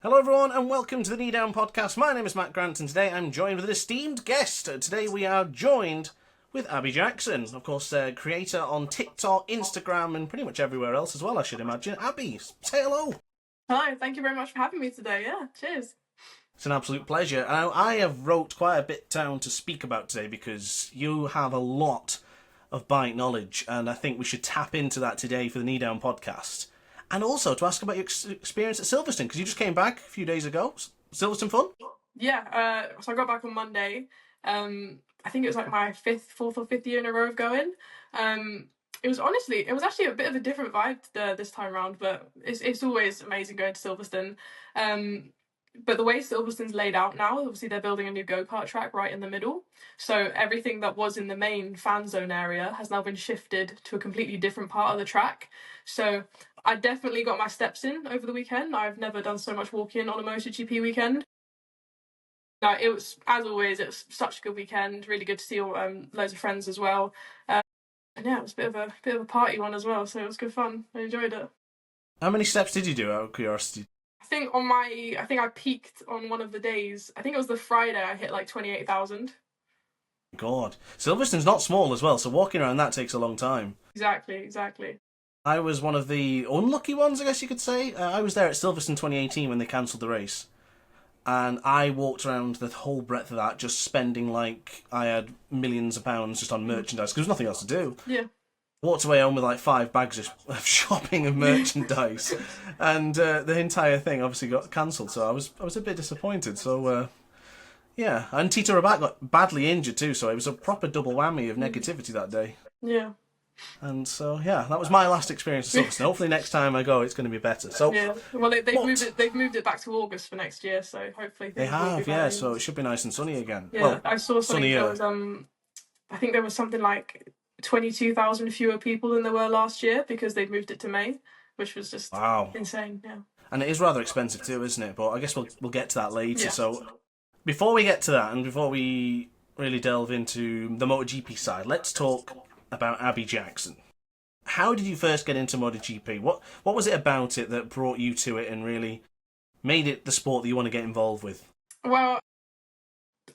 Hello everyone and welcome to the KneeDown podcast. My name is Matt Grant and today I'm joined with an esteemed guest. Today we are joined with Abby Jackson, of course, creator on TikTok, Instagram and pretty much everywhere else as well, I should imagine. Abby, say hello. Hello, thank you very much for having me today. Yeah, cheers. It's an absolute pleasure. I have wrote quite a bit down to speak about today because you have a lot of bike knowledge and I think we should tap into that today for the KneeDown podcast. And also to ask about your experience at Silverstone, because you just came back a few days ago. Silverstone fun? Yeah, so I got back on Monday. I think it was like my fourth or fifth year in a row of going. It was actually a bit of a different vibe this time around, but it's always amazing going to Silverstone. But the way Silverstone's laid out now, obviously they're building a new go-kart track right in the middle. So everything that was in the main fan zone area has now been shifted to a completely different part of the track. So I definitely got my steps in over the weekend. I've never done so much walking on a MotoGP weekend. No, it was, as always, it was such a good weekend. Really good to see loads of friends as well. And yeah, it was a bit of a party one as well. So it was good fun. I enjoyed it. How many steps did you do out of curiosity? I think I peaked on one of the days. I think it was the Friday. I hit like 28,000. God. Silverstone's not small as well, so walking around that takes a long time. Exactly. I was one of the unlucky ones, I guess you could say. I was there at Silverstone 2018 when they cancelled the race. And I walked around the whole breadth of that, just spending like I had millions of pounds just on merchandise, because there was nothing else to do. Yeah. Walked away home with like 5 bags of shopping and merchandise, and the entire thing obviously got cancelled. So I was a bit disappointed. So yeah, and Tito Rabat got badly injured too, so it was a proper double whammy of negativity that day. Yeah. And so yeah, that was my last experience at Silverstone. Hopefully next time I go, it's going to be better. So yeah, well they've moved it back to August for next year, so hopefully they things will be have, better. yeah. So it should be nice and sunny again. Yeah, Well, I saw something sunnier. that was I think there was something like 22,000 fewer people than there were last year because they've moved it to May, which was just Wow. insane. Yeah. And it is rather expensive too, isn't it? But I guess we'll get to that later. Yeah. So before we get to that, and before we really delve into the MotoGP side, let's talk about Abby Jackson. How did you first get into MotoGP? What was it about it that brought you to it and really made it the sport that you want to get involved with? Well,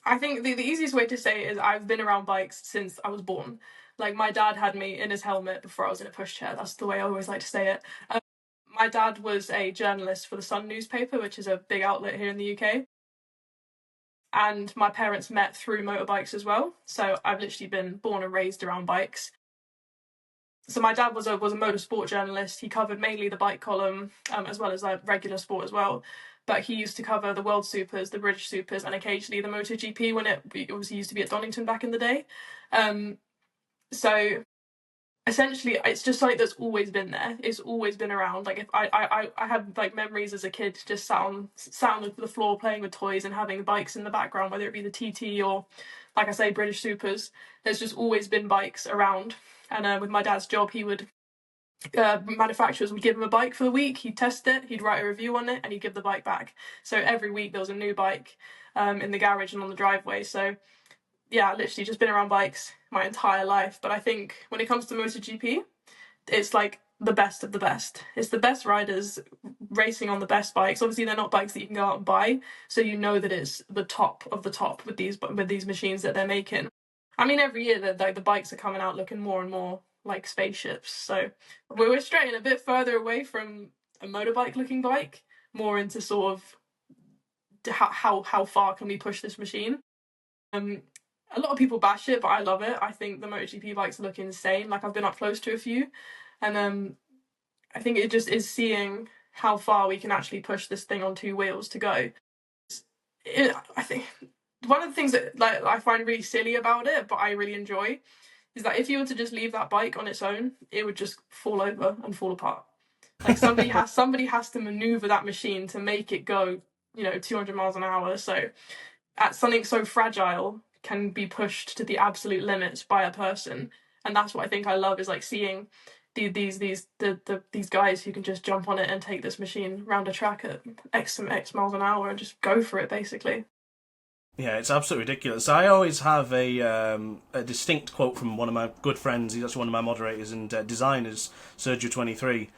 I think the easiest way to say it is I've been around bikes since I was born. Like my dad had me in his helmet before I was in a pushchair. That's the way I always like to say it. My dad was a journalist for the Sun newspaper, which is a big outlet here in the UK. And my parents met through motorbikes as well. So I've literally been born and raised around bikes. So my dad was a motorsport journalist. He covered mainly the bike column, as well as regular sport as well. But he used to cover the World Supers, the British Supers, and occasionally the MotoGP when it obviously used to be at Donington back in the day. So essentially, it's just something that's always been there. It's always been around. Like if I have like memories as a kid, just sat on the floor playing with toys and having bikes in the background, whether it be the TT or, like I say, British Supers. There's just always been bikes around. And with my dad's job, he would manufacturers would give him a bike for the week. He'd test it, he'd write a review on it, and he'd give the bike back. So every week there was a new bike in the garage and on the driveway. So yeah, literally just been around bikes my entire life. But I think when it comes to MotoGP, it's like the best of the best. It's the best riders racing on the best bikes. Obviously, they're not bikes that you can go out and buy, so you know that it's the top of the top with these machines that they're making. I mean, every year the bikes are coming out looking more and more like spaceships. So we're straying a bit further away from a motorbike looking bike, more into sort of how far can we push this machine. A lot of people bash it, but I love it. I think the MotoGP bikes look insane. Like I've been up close to a few, and I think it just is seeing how far we can actually push this thing on 2 wheels to go. I think one of the things that like I find really silly about it, but I really enjoy, is that if you were to just leave that bike on its own, it would just fall over and fall apart. Like somebody has to maneuver that machine to make it go, 200 miles an hour. So at something so fragile can be pushed to the absolute limits by a person, and that's what I think I love is like seeing these guys who can just jump on it and take this machine around a track at X miles an hour and just go for it basically. Yeah, it's absolutely ridiculous. I always have a distinct quote from one of my good friends. He's actually one of my moderators and designers, Sergio23.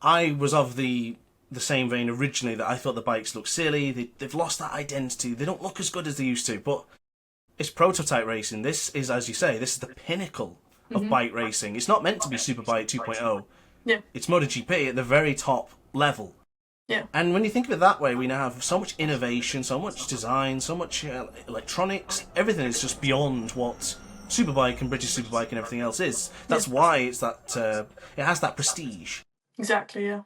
I was of the the same vein originally that I thought the bikes look silly. They've lost that identity. They don't look as good as they used to. But it's prototype racing. This is, as you say, this is the pinnacle of bike racing. It's not meant to be Superbike 2.0. Yeah. It's MotoGP at the very top level. Yeah. And when you think of it that way, we now have so much innovation, so much design, so much electronics. Everything is just beyond what Superbike and British Superbike and everything else is. That's why it's that it has that prestige. Exactly, yeah.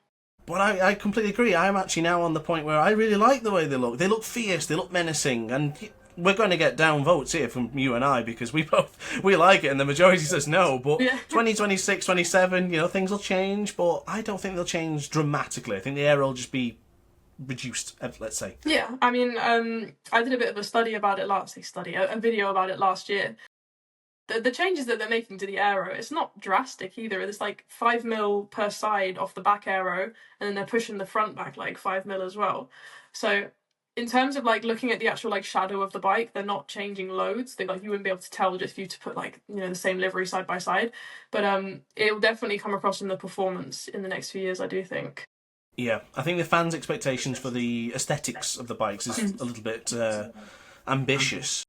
But I completely agree. I'm actually now on the point where I really like the way they look. They look fierce, they look menacing, and we're going to get down votes here from you and I because we like it and the majority says no. But 2026, 27, things will change, but I don't think they'll change dramatically. I think the air will just be reduced, let's say. Yeah, I mean, I did a bit of a study about it a video about it last year. The changes that they're making to the aero, it's not drastic either. It's like 5mm per side off the back aero, and then they're pushing the front back like 5mm as well. So in terms of like looking at the actual like shadow of the bike, they're not changing loads. They like you wouldn't be able to tell just if you to put like the same livery side by side. But it'll definitely come across in the performance in the next few years, I do think. Yeah, I think the fans' expectations for the aesthetics of the bikes is a little bit ambitious,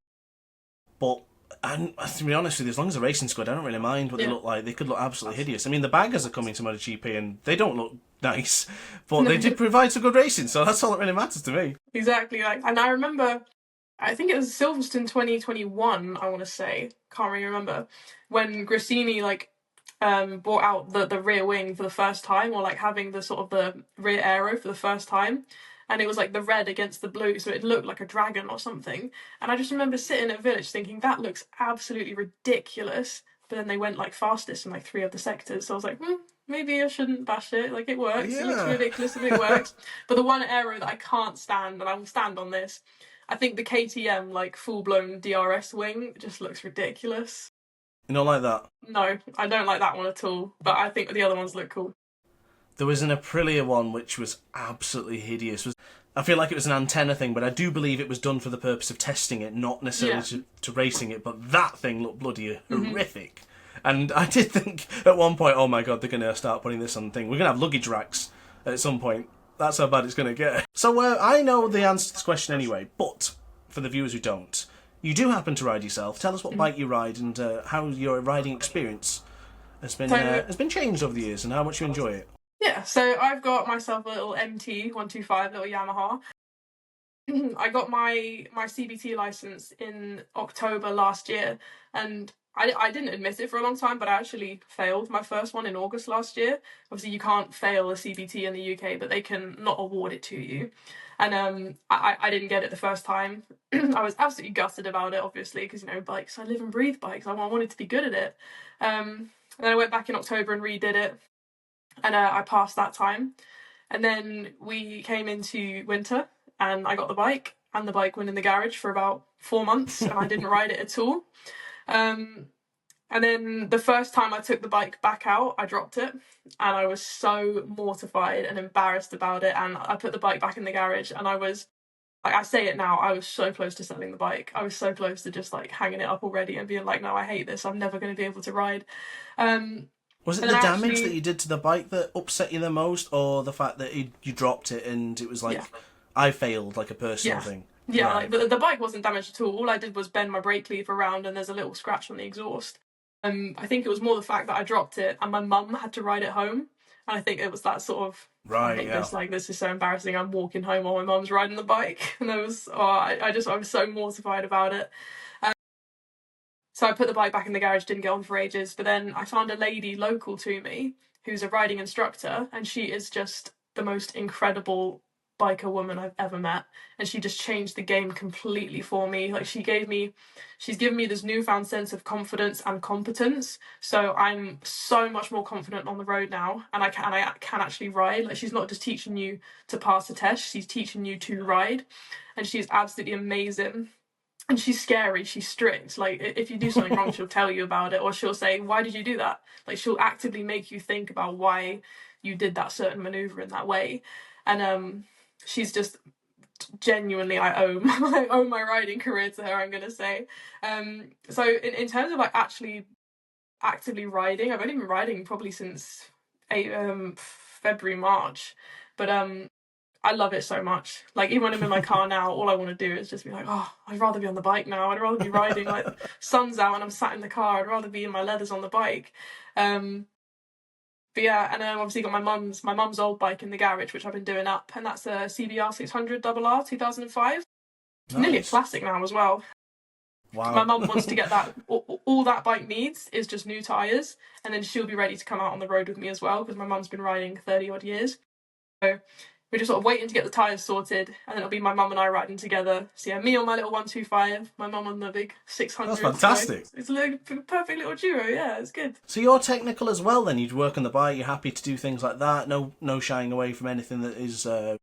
but. And to be honest with you, as long as the racing's good, I don't really mind what they look like. They could look absolutely hideous. I mean, the baggers are coming to MotoGP and they don't look nice, but they did provide some good racing, so that's all that really matters to me. Exactly. And I remember, I think it was Silverstone 2021, I want to say, can't really remember, when Grassini brought out the rear wing for the first time, or like having the sort of the rear aero for the first time. And it was like the red against the blue, so it looked like a dragon or something. And I just remember sitting at Village thinking, that looks absolutely ridiculous. But then they went like fastest in like 3 of the sectors. So I was like, maybe I shouldn't bash it. Like, it works. Yeah. It looks ridiculous and it works. But the one aero that I can't stand, and I will stand on this, I think the KTM like full-blown DRS wing just looks ridiculous. You don't like that? No, I don't like that one at all. But I think the other ones look cool. There was an Aprilia one which was absolutely hideous. I feel like it was an antenna thing, but I do believe it was done for the purpose of testing it, not necessarily to racing it. But that thing looked bloody horrific. And I did think at one point, oh my god, they're going to start putting this on the thing. We're going to have luggage racks at some point. That's how bad it's going to get. So I know the answer to this question anyway, but for the viewers who don't, you do happen to ride yourself. Tell us what bike you ride and how your riding experience has been changed over the years and how much you enjoy it. Yeah, so I've got myself a little MT 125, little Yamaha. I got my CBT license in October last year, and I didn't admit it for a long time, but I actually failed my first one in August last year. Obviously, you can't fail a CBT in the UK, but they can not award it to you. And I didn't get it the first time. I was absolutely gutted about it, obviously, because, bikes, I live and breathe bikes. I wanted to be good at it. And then I went back in October and redid it. And I passed that time. And then we came into winter and I got the bike, and the bike went in the garage for about 4 months and I didn't ride it at all. And then the first time I took the bike back out, I dropped it, and I was so mortified and embarrassed about it. And I put the bike back in the garage, and I was, like, I say it now, I was so close to selling the bike. I was so close to just like hanging it up already and being like, no, I hate this. I'm never going to be able to ride. Was it the damage that you did to the bike that upset you the most, or the fact that you dropped it and it was like, I failed, like a personal thing? Yeah, right. Like the bike wasn't damaged at all. All I did was bend my brake lever around and there's a little scratch on the exhaust. I think it was more the fact that I dropped it and my mum had to ride it home. And I think it was that sort of, this is so embarrassing. I'm walking home while my mum's riding the bike. And I was so mortified about it. So I put the bike back in the garage, didn't get on for ages, but then I found a lady local to me who's a riding instructor, and she is just the most incredible biker woman I've ever met, and she just changed the game completely for me. Like, she's given me this newfound sense of confidence and competence, so I'm so much more confident on the road now, and I can actually ride. Like, she's not just teaching you to pass a test, she's teaching you to ride, and she's absolutely amazing. And she's scary, she's strict. Like, if you do something wrong, she'll tell you about it, or she'll say, why did you do that? Like, she'll actively make you think about why you did that certain maneuver in that way. And she's just genuinely, I owe my riding career to her, I'm going to say. So in terms of like actually actively riding, I've only been riding probably since February, March. But I love it so much. Like, even when I'm in my car now, all I want to do is just be like, oh, I'd rather be on the bike now. I'd rather be riding. Like, sun's out and I'm sat in the car. I'd rather be in my leathers on the bike. But yeah, and obviously got my mum's old bike in the garage, which I've been doing up, and that's a CBR 600 RR 2005. It's nearly a classic now as well. Wow. My mum wants to get that. All that bike needs is just new tyres, and then she'll be ready to come out on the road with me as well, because my mum's been riding 30 odd years. So we're just sort of waiting to get the tyres sorted, and then it'll be my mum and I riding together. So yeah, me on my little 125, my mum on the big 600. That's fantastic. So it's a perfect little duo, yeah, it's good. So you're technical as well then? You'd work on the bike, you're happy to do things like that? No shying away from anything that is, I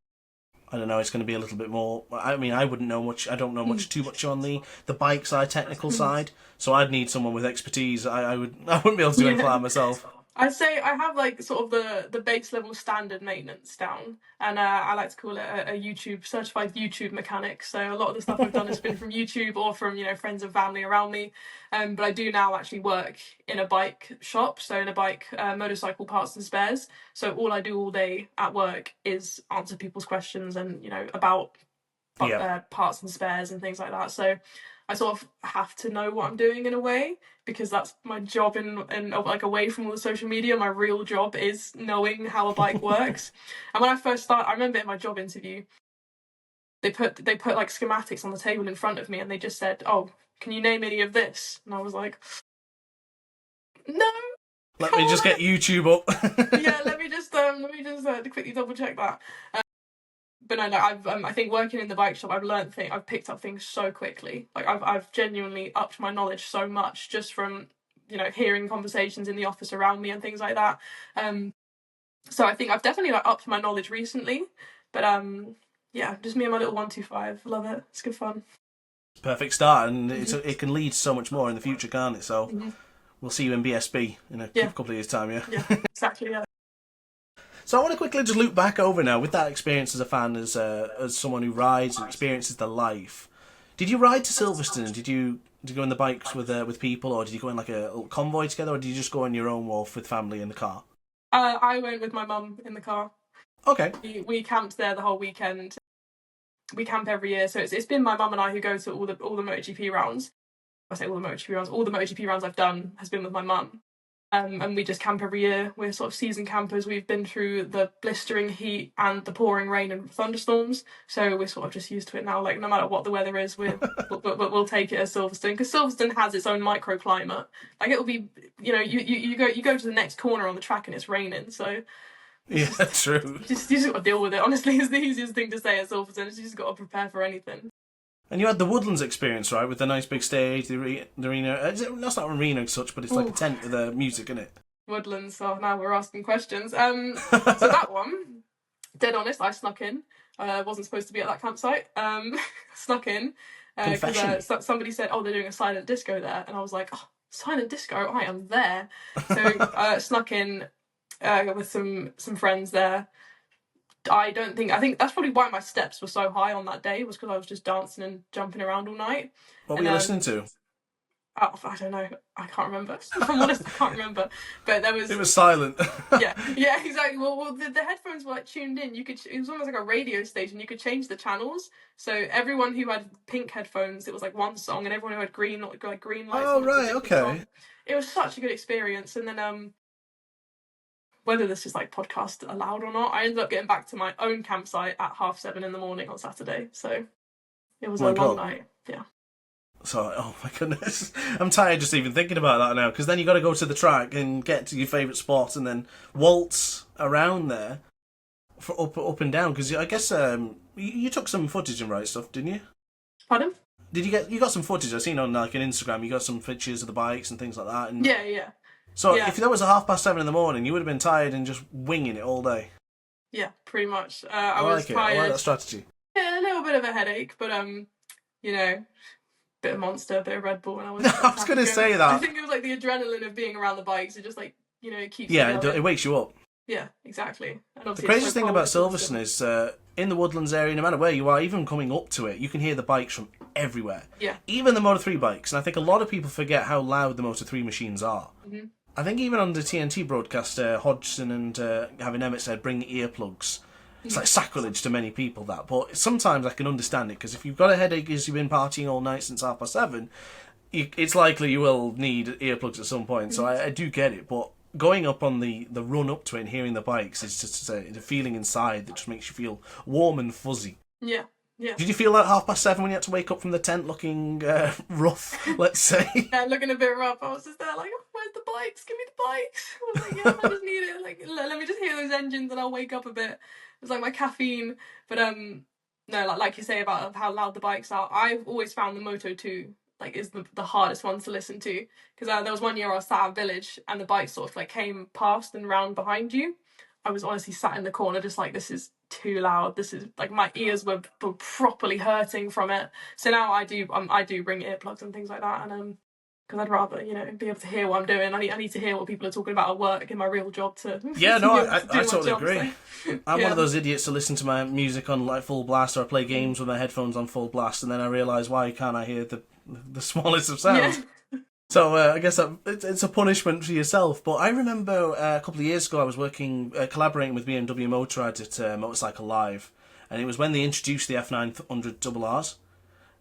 don't know, it's going to be a little bit more... I mean, I wouldn't know much, I don't know too much on the bike side, technical side, so I'd need someone with expertise. I wouldn't be able to do anything like that myself. I'd say I have like sort of the base level standard maintenance down, and I like to call it a certified YouTube mechanic. So a lot of the stuff I've done has been from YouTube or from friends and family around me. But I do now actually work in a bike shop, so in a bike motorcycle parts and spares. So all I do all day at work is answer people's questions and about parts and spares and things like that. So I sort of have to know what I'm doing in a way, because that's my job in like away from all the social media. My real job is knowing how a bike works. And when I first started, I remember in my job interview, they put like schematics on the table in front of me, and they just said, "Oh, can you name any of this?" And I was like, "No." Let me just get YouTube up. Yeah, let me just quickly double check that. But no, I think working in the bike shop, I've picked up things so quickly. Like I've genuinely upped my knowledge so much just from hearing conversations in the office around me and things like that. So I think I've definitely upped my knowledge recently. But yeah, just me and my little 125. Love it. It's good fun. Perfect start, and it can lead to so much more in the future, can't it? So we'll see you in BSB in a couple of years' time. Yeah, exactly. Yeah. So I want to quickly just loop back over now with that experience as a fan, as someone who rides and experiences the life. Did you ride to Silverstone? Did you go on the bikes with people, or did you go in like a little convoy together, or did you just go on your own wolf with family in the car? I went with my mum in the car. Okay. We camped there the whole weekend. We camp every year, so it's been my mum and I who go to all the MotoGP rounds. I say all the MotoGP rounds. All the MotoGP rounds I've done has been with my mum. And we just camp every year. We're sort of season campers. We've been through the blistering heat and the pouring rain and thunderstorms, so we're sort of just used to it now. Like, no matter what the weather is, we'll take it as Silverstone, because Silverstone has its own microclimate. Like, it'll be, you go to the next corner on the track and it's raining. So yeah, true. You just got to deal with it. Honestly, it's the easiest thing to say at Silverstone. You just got to prepare for anything. And you had the Woodlands experience, right, with the nice big stage, the arena. That's not an arena as such, but it's like a tent with the music in it. Woodlands, so now we're asking questions. So that one, dead honest, I snuck in. I wasn't supposed to be at that campsite. Snuck in. Because somebody said, "Oh, they're doing a silent disco there." And I was like, "Oh, silent disco, I am there." So snuck in with some friends there. I think that's probably why my steps were so high on that day, was because I was just dancing and jumping around all night. What were you listening to? Oh, I don't know. I can't remember. If I'm honest, I can't remember. But It was silent. yeah, exactly. Well, the headphones were like tuned in. It was almost like a radio station. You could change the channels. So everyone who had pink headphones, it was like one song, and everyone who had green lights. Oh right, okay. Song. It was such a good experience. And then whether this is like podcast allowed or not, I ended up getting back to my own campsite at 7:30 in the morning on Saturday. So it was a long night. Yeah. So, oh my goodness, I'm tired just even thinking about that now, because then you got to go to the track and get to your favourite spot and then waltz around there for up and down. Because I guess you took some footage and right stuff, didn't you? Pardon? You got some footage? I've seen on like an Instagram. You got some pictures of the bikes and things like that. And yeah. So if that was 7:30 in the morning, you would have been tired and just winging it all day. Yeah, pretty much. I was tired. I like that strategy. Yeah, a little bit of a headache, but bit of Monster, bit of Red Bull, and I was. I was going to say that. I think it was like the adrenaline of being around the bikes. It just like it keeps. Yeah, it wakes you up. Yeah, exactly. And the craziest thing about Silverstone is in the Woodlands area, no matter where you are, even coming up to it, you can hear the bikes from everywhere. Yeah. Even the Moto3 bikes, and I think a lot of people forget how loud the Moto3 machines are. Mm-hmm. I think even on the TNT broadcast, Hodgson and Having Emmett said, "Bring earplugs." It's like sacrilege to many people, that. But sometimes I can understand it, because if you've got a headache because you've been partying all night since 7:30, it's likely you will need earplugs at some point. So I do get it. But going up on the run up to it and hearing the bikes is just a feeling inside that just makes you feel warm and fuzzy. Yeah. Yeah. Did you feel like 7:30 when you had to wake up from the tent looking rough, let's say? Yeah, looking a bit rough. I was just there like, oh, where's the bikes? Give me the bikes. I was like, yeah, I just need it. Like, let me just hear those engines and I'll wake up a bit. It's like my caffeine. But no, like you say about how loud the bikes are. I've always found the Moto 2 like is the hardest one to listen to, because there was one year I was sat at a village and the bike sort of like came past and round behind you. I was honestly sat in the corner just like, this is too loud. This is like, my ears were properly hurting from it. So now I do bring earplugs and things like that, and because I'd rather, be able to hear what I'm doing. I need to hear what people are talking about at work in my real job to. Yeah, no, I totally job, agree. So. I'm one of those idiots to listen to my music on like full blast, or I play games with my headphones on full blast, and then I realise, why can't I hear the smallest of sounds? Yeah. So I guess it's a punishment for yourself. But I remember a couple of years ago I was collaborating with BMW Motorrad at Motorcycle Live, and it was when they introduced the F900RRs.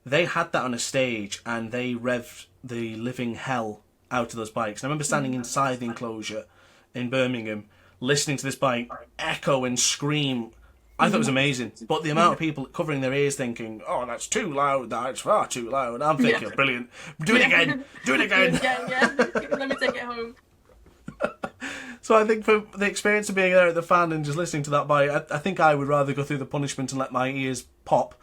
They had that on a stage and they revved the living hell out of those bikes. And I remember standing inside the enclosure in Birmingham, listening to this bike echo and scream. I thought it was amazing. But the amount of people covering their ears thinking, oh, that's too loud, that's far too loud. I'm thinking, brilliant. Do it again. Do it again. Let me take it home. So I think for the experience of being there at the fan and just listening to that bike, I think I would rather go through the punishment and let my ears pop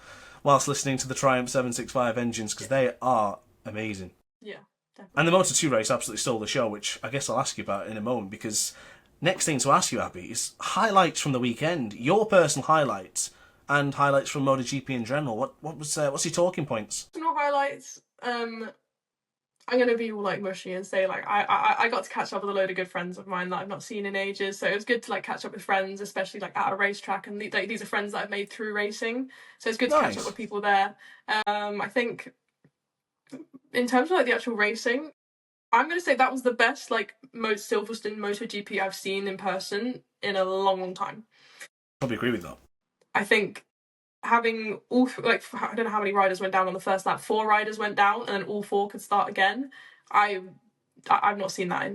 whilst listening to the Triumph 765 engines, because they are amazing. Yeah, definitely. And the Moto 2 race absolutely stole the show, which I guess I'll ask you about in a moment, because next thing to ask you, Abby, is highlights from the weekend. Your personal highlights and highlights from MotoGP in general. What's your talking points? Personal highlights. I'm gonna be all like mushy and say like I got to catch up with a load of good friends of mine that I've not seen in ages, so it was good to like catch up with friends, especially like at a racetrack, and these are friends that I've made through racing, so it's good to catch up with people there. I think in terms of like the actual racing, I'm gonna say that was the best like Silverstone MotoGP I've seen in person in a long time. Probably agree with that. I think having all I don't know how many riders went down on the first lap. 4 riders went down, and then all 4 could start again. I've not seen that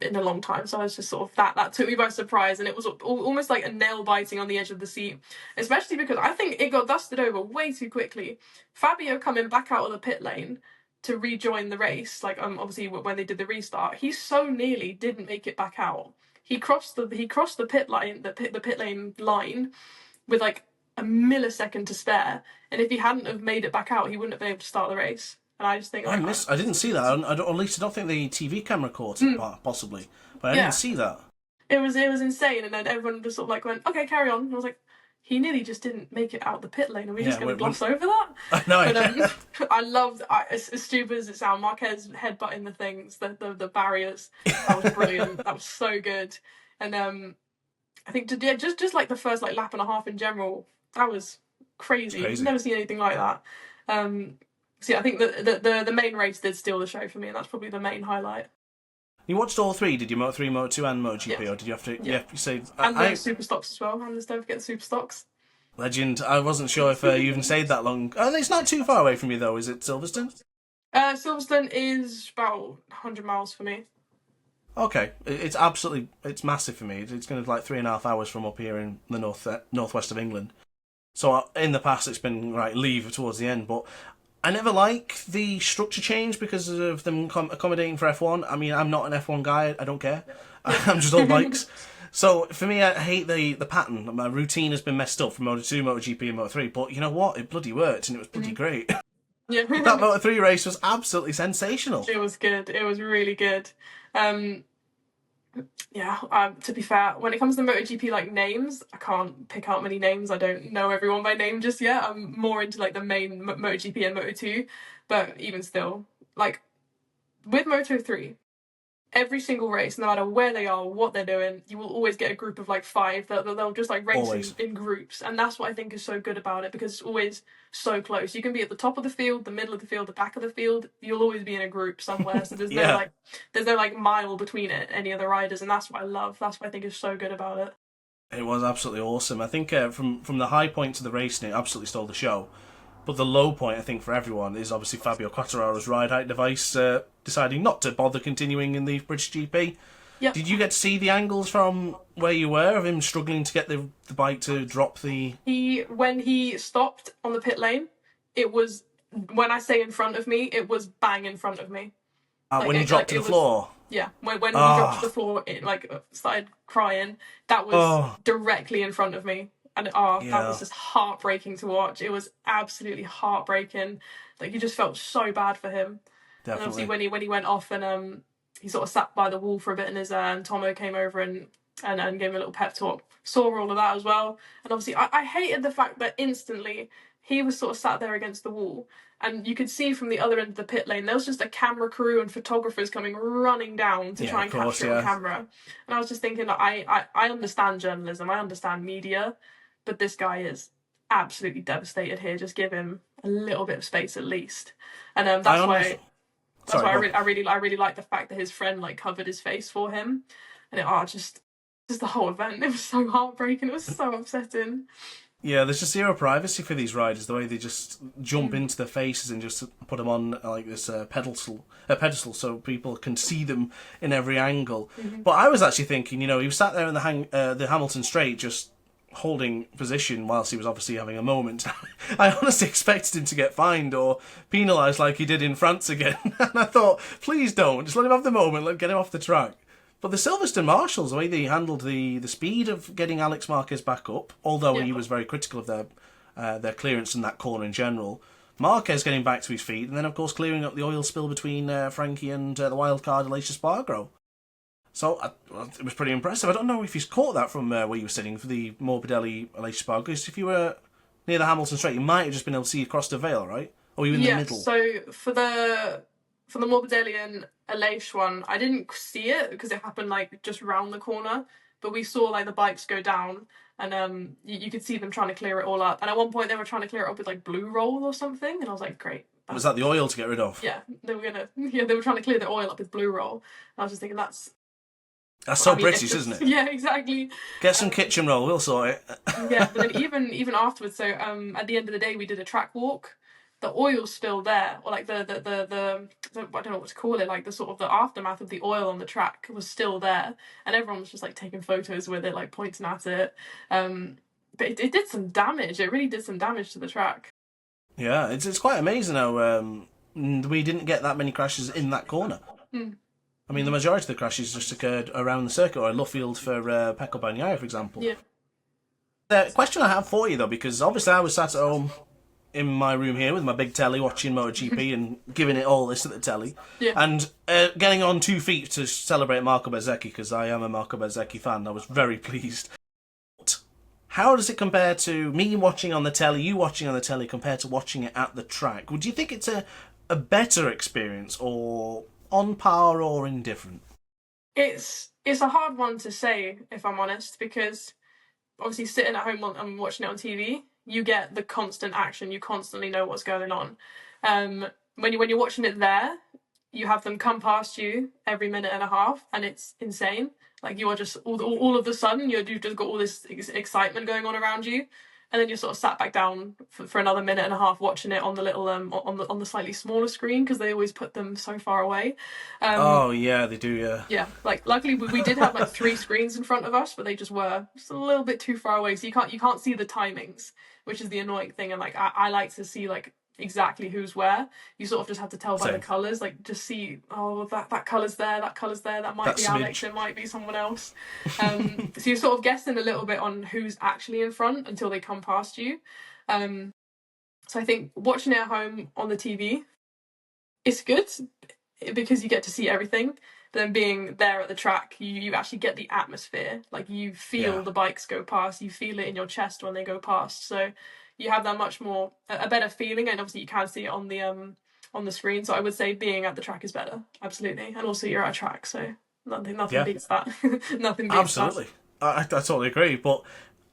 in a long time, so I was just sort of that took me by surprise, and it was almost like a nail biting on the edge of the seat, especially because I think it got dusted over way too quickly. Fabio coming back out of the pit lane to rejoin the race, like obviously when they did the restart, he so nearly didn't make it back out. He crossed the pit line, the pit lane line, with like a millisecond to spare, and if he hadn't have made it back out, he wouldn't have been able to start the race. And I just think I didn't see that. At least I don't think the TV camera caught it, possibly, but I didn't see that. It was insane, and then everyone just sort of like went, okay, carry on. And I was like, he nearly just didn't make it out the pit lane. Are we just going to gloss over that? No, but I loved, as stupid as it sounds, Marquez headbutting the things, the barriers. That was brilliant. That was so good. And I think just like the first like lap and a half in general, that was crazy. I've never seen anything like that. So yeah, I think the main race did steal the show for me, and that's probably the main highlight. You watched all 3, did you? Moto 3, Moto 2 and MotoGP, or did you have to... Yeah, you say... And the super stocks as well, and don't forget the super stocks. Legend. I wasn't sure if you even stayed that long. It's not too far away from you, though, is it, Silverstone? Silverstone is about 100 miles for me. Okay, it's massive for me. It's going to be like 3.5 hours from up here in the northwest of England. So in the past it's been leave towards the end, but I never like the structure change because of them accommodating for F1. I mean, I'm not an F1 guy. I don't care. I'm just all bikes. So for me, I hate the pattern. My routine has been messed up from Moto 2, MotoGP, and Moto 3. But you know what? It bloody worked, and it was bloody great. Yeah. That Moto 3 race was absolutely sensational. It was good. It was really good. To be fair, when it comes to MotoGP like names, I can't pick out many names. I don't know everyone by name just yet. I'm more into like the main MotoGP and Moto 2, but even still, like with Moto 3, every single race, no matter where they are, what they're doing, you will always get a group of like 5 that they'll just like race in groups, and that's what I think is so good about it, because it's always so close. You can be at the top of the field, the middle of the field, the back of the field. You'll always be in a group somewhere. So there's no mile between any of the riders, and that's what I love. That's what I think is so good about it. It was absolutely awesome. I think from the high point to the racing, it absolutely stole the show. But the low point, I think, for everyone is obviously Fabio Quartararo's ride height device deciding not to bother continuing in the British GP. Yep. Did you get to see the angles from where you were of him struggling to get the bike to drop the... When he stopped on the pit lane, it was, when I say in front of me, it was bang in front of me. When he dropped to the floor? Yeah, when he dropped to the floor, it started crying. That was directly in front of me, and that was just heartbreaking to watch. It was absolutely heartbreaking. Like, you just felt so bad for him. Definitely. And obviously when he went off and he sort of sat by the wall for a bit, and his Tomo came over and gave him a little pep talk. Saw all of that as well, and obviously I hated the fact that instantly he was sort of sat there against the wall. And you could see from the other end of the pit lane, there was just a camera crew and photographers coming running down to try and capture it on camera. And I was just thinking, I understand journalism, I understand media, but this guy is absolutely devastated here. Just give him a little bit of space at least. And that's why I really like the fact that his friend like covered his face for him. And just the whole event, it was so heartbreaking. It was so upsetting. Yeah, there's just zero privacy for these riders, the way they just jump into their faces and just put them on like this pedestal so people can see them in every angle. Mm-hmm. But I was actually thinking, he was sat there in the Hamilton straight just holding position whilst he was obviously having a moment. I honestly expected him to get fined or penalised like he did in France again. And I thought, please don't, just let him have the moment, get him off the track. But the Silverstone Marshals, the way they handled the speed of getting Alex Marquez back up, although he was very critical of their clearance in that corner in general, Marquez getting back to his feet, and then of course clearing up the oil spill between Frankie and the wildcard Alicia Spargo. So it was pretty impressive. I don't know if he's caught that from where you were sitting for the Morbidelli Alicia Spargo, because if you were near the Hamilton Straight, you might have just been able to see across the Vale, right? Or were you in the middle? So for the Morbidelli and Aleix one, I didn't see it because it happened just round the corner, but we saw the bikes go down, and you could see them trying to clear it all up. And at one point they were trying to clear it up with blue roll or something, and I was like, great. Was that the oil to get rid of? Yeah, they were trying to clear the oil up with blue roll. And I was just thinking that's so British, isn't it? Yeah, exactly. Get some kitchen roll, we'll sort it. Yeah, but then even afterwards, so at the end of the day we did a track walk. The oil's still there, or the I don't know what to call it, the sort of the aftermath of the oil on the track was still there, and everyone was just taking photos with it, pointing at it. But it did some damage. It really did some damage to the track. Yeah, it's quite amazing how we didn't get that many crashes in that corner. I mean, the majority of the crashes just occurred around the circuit, or Luffield for Pecco Bagnaia, for example. Yeah. The question I have for you, though, because obviously I was sat at home in my room here with my big telly watching MotoGP and giving it all this at the telly, and getting on 2 feet to celebrate Marco Bezzecchi, because I am a Marco Bezzecchi fan. I was very pleased. How does it compare to me watching on the telly, you watching on the telly, compared to watching it at the track? Would you think it's a better experience, or on par, or indifferent? It's a hard one to say, if I'm honest, because obviously sitting at home and watching it on TV, you get the constant action. You constantly know what's going on. When you're watching it there, you have them come past you every minute and a half, and it's insane. You are just all of a sudden you've just got all this excitement going on around you, and then you're sort of sat back down for another minute and a half watching it on the little on the slightly smaller screen, because they always put them so far away. Oh yeah, they do. Yeah. Luckily we did have 3 screens in front of us, but they just were just a little bit too far away, so you can't see the timings, which is the annoying thing. And I like to see exactly who's where. You sort of just have to tell by the colours, just see, that colour's there, that might be Alex, it might be someone else. So you're sort of guessing a little bit on who's actually in front until they come past you. So I think watching it at home on the TV, it's good because you get to see everything. But then being there at the track, you actually get the atmosphere. You feel the bikes go past, you feel it in your chest when they go past. So you have that much more, a better feeling, and obviously you can see it on the screen. So I would say being at the track is better, absolutely. And also you're at a track, so nothing beats that. Nothing beats absolutely. That. I totally agree. But